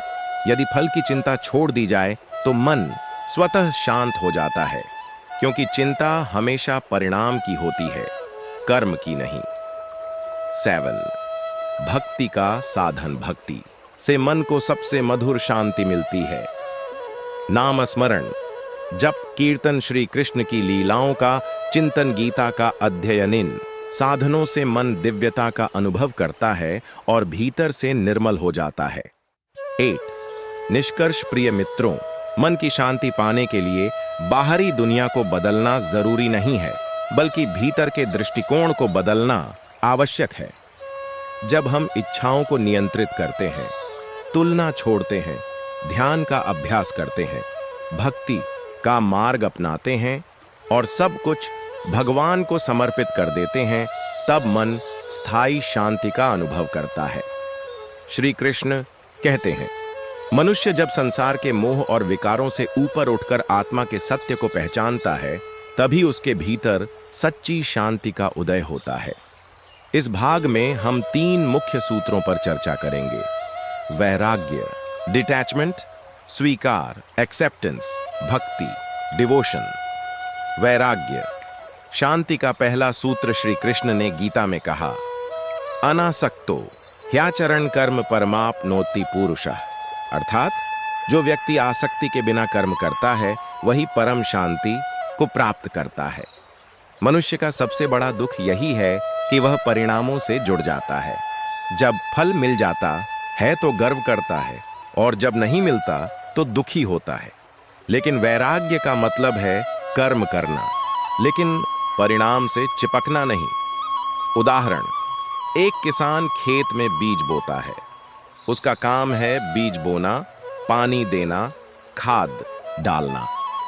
यदि फल की चिंता छोड़ दी जाए तो मन स्वतः शांत हो जाता है, क्योंकि चिंता हमेशा परिणाम की होती है, कर्म की नहीं। 7. भक्ति का साधन। भक्ति से मन को सबसे मधुर शांति मिलती है। नाम स्मरण, जप, कीर्तन, श्री कृष्ण की लीलाओं का चिंतन, गीता का अध्ययन, इन साधनों से मन दिव्यता का अनुभव करता है और भीतर से निर्मल हो जाता है। 8. निष्कर्ष। प्रिय मित्रों, मन की शांति पाने के लिए बाहरी दुनिया को बदलना जरूरी नहीं है, बल्कि भीतर के दृष्टिकोण को बदलना आवश्यक है। जब हम इच्छाओं को नियंत्रित करते हैं, तुलना छोड़ते हैं, ध्यान का अभ्यास करते हैं, भक्ति का मार्ग अपनाते हैं और सब कुछ भगवान को समर्पित कर देते हैं, तब मन स्थायी शांति का अनुभव करता है। श्री कृष्ण कहते हैं, मनुष्य जब संसार के मोह और विकारों से ऊपर उठकर आत्मा के सत्य को पहचानता है, तभी उसके भीतर सच्ची शांति का उदय होता है। इस भाग में हम 3 मुख्य सूत्रों पर चर्चा करेंगे। वैराग्य, डिटैचमेंट, स्वीकार, एक्सेप्टेंस, भक्ति, डिवोशन। वैराग्य। शांति का पहला सूत्र श्री कृष्ण ने गीता में कहा, अनासक्तो ह्याचरण कर्म परमाप्नोति पुरुषः। अर्थात जो व्यक्ति आसक्ति के बिना कर्म करता है वही परम शांति को प्राप्त करता है। मनुष्य का सबसे बड़ा दुख यही है कि वह परिणामों से जुड़ जाता है। जब फल मिल जाता है तो गर्व करता है और जब नहीं मिलता तो दुखी होता है। लेकिन वैराग्य का मतलब है कर्म करना, लेकिन परिणाम से चिपकना नहीं। उदाहरण, एक किसान खेत में बीज बोता है। उसका काम है बीज बोना, पानी देना, खाद डालना।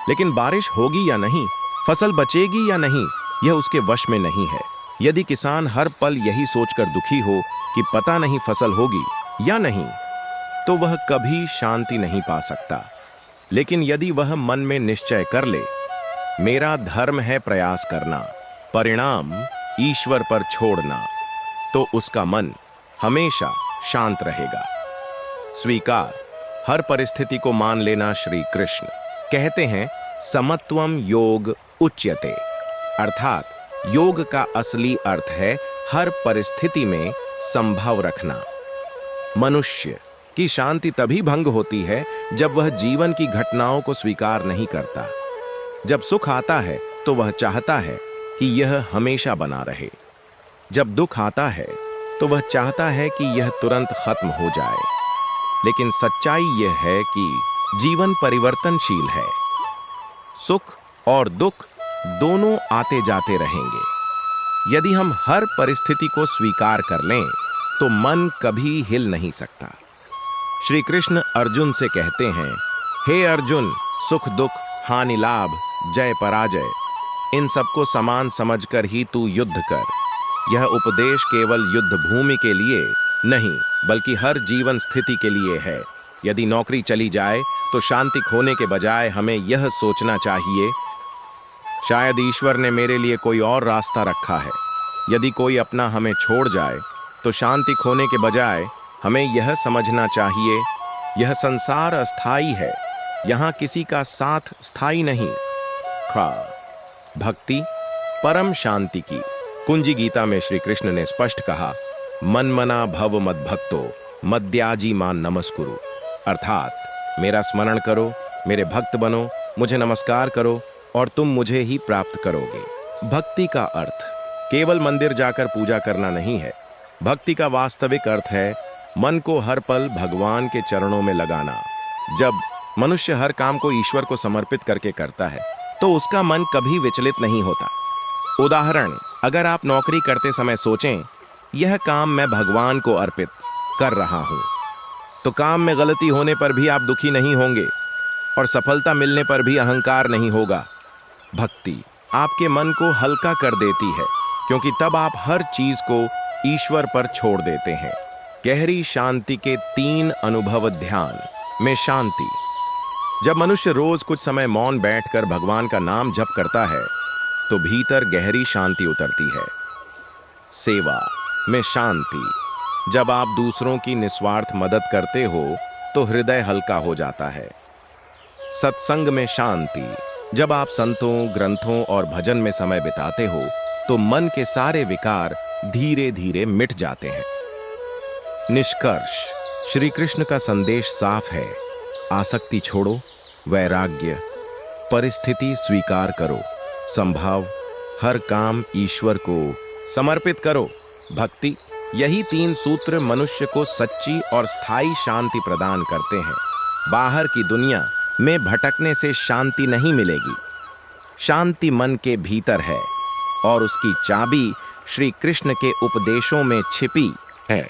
लेकिन बारिश होगी या नहीं, फसल बचेगी या नहीं, यह उसके वश में नहीं है। यदि किसान हर पल यही सोचकर दुखी हो कि पता नहीं फसल होगी या नहीं, तो वह कभी शांति नहीं पा सकता। लेकिन यदि वह मन में निश्चय कर ले, मेरा धर्म है प्रयास करना, परिणाम ईश्वर पर छोड़ना, तो उसका मन हमेशा शांत रहेगा। स्वीकार, हर परिस्थिति को मान लेना। श्री कृष्ण कहते हैं, समत्वम योग उच्यते। अर्थात योग का असली अर्थ है हर परिस्थिति में संभव रखना। मनुष्य की शांति तभी भंग होती है जब वह जीवन की घटनाओं को स्वीकार नहीं करता। जब सुख आता है तो वह चाहता है कि यह हमेशा बना रहे। जब दुख आता है तो वह चाहता है कि यह तुरंत खत्म हो जाए। लेकिन सच्चाई यह है कि जीवन परिवर्तनशील है। सुख और दुख दोनों आते जाते रहेंगे। यदि हम हर परिस्थिति को स्वीकार कर लें तो मन कभी हिल नहीं सकता। श्री कृष्ण अर्जुन से कहते हैं, हे अर्जुन, सुख दुख, हानि लाभ, जय पराजय, इन सबको समान समझकर ही तू युद्ध कर। यह उपदेश केवल युद्ध भूमि के लिए नहीं बल्कि हर जीवन स्थिति के लिए है। यदि नौकरी चली जाए तो शांति खोने के बजाय हमें यह सोचना चाहिए, शायद ईश्वर ने मेरे लिए कोई और रास्ता रखा है। यदि कोई अपना हमें छोड़ जाए तो शांति खोने के बजाय हमें यह समझना चाहिए, यह संसार अस्थाई है, यहाँ किसी का साथ स्थायी नहीं। भक्ति परम शांति की कुंजी गीता में श्री कृष्ण ने स्पष्ट कहा, मन मना भव मद भक्तो मद्याजी मान नमस्कुरु। अर्थात मेरा स्मरण करो, मेरे भक्त बनो, मुझे नमस्कार करो और तुम मुझे ही प्राप्त करोगे। भक्ति का अर्थ केवल मंदिर जाकर पूजा करना नहीं है। भक्ति का वास्तविक अर्थ है मन को हर पल भगवान के चरणों में लगाना। जब मनुष्य हर काम को ईश्वर को समर्पित करके करता है तो उसका मन कभी विचलित नहीं होता। उदाहरण, अगर आप नौकरी करते समय सोचें, यह काम मैं भगवान को अर्पित कर रहा हूं, तो काम में गलती होने पर भी आप दुखी नहीं होंगे और सफलता मिलने पर भी अहंकार नहीं होगा। भक्ति आपके मन को हल्का कर देती है क्योंकि तब आप हर चीज को ईश्वर पर छोड़ देते हैं। गहरी शांति के 3 अनुभव। ध्यान में शांति। जब मनुष्य रोज कुछ समय मौन बैठकर भगवान का नाम जप करता है तो भीतर गहरी शांति उतरती है। सेवा में शांति। जब आप दूसरों की निस्वार्थ मदद करते हो तो हृदय हल्का हो जाता है। सत्संग में शांति। जब आप संतों, ग्रंथों और भजन में समय बिताते हो तो मन के सारे विकार धीरे धीरे मिट जाते हैं। निष्कर्ष, श्री कृष्ण का संदेश साफ है, आसक्ति छोड़ो, वैराग्य, परिस्थिति स्वीकार करो, संभाव, हर काम ईश्वर को समर्पित करो। भक्ति, यही 3 सूत्र मनुष्य को सच्ची और स्थायी शांति प्रदान करते हैं। बाहर की दुनिया में भटकने से शांति नहीं मिलेगी। शांति मन के भीतर है और उसकी चाबी श्री कृष्ण के उपदेशों में छिपी है।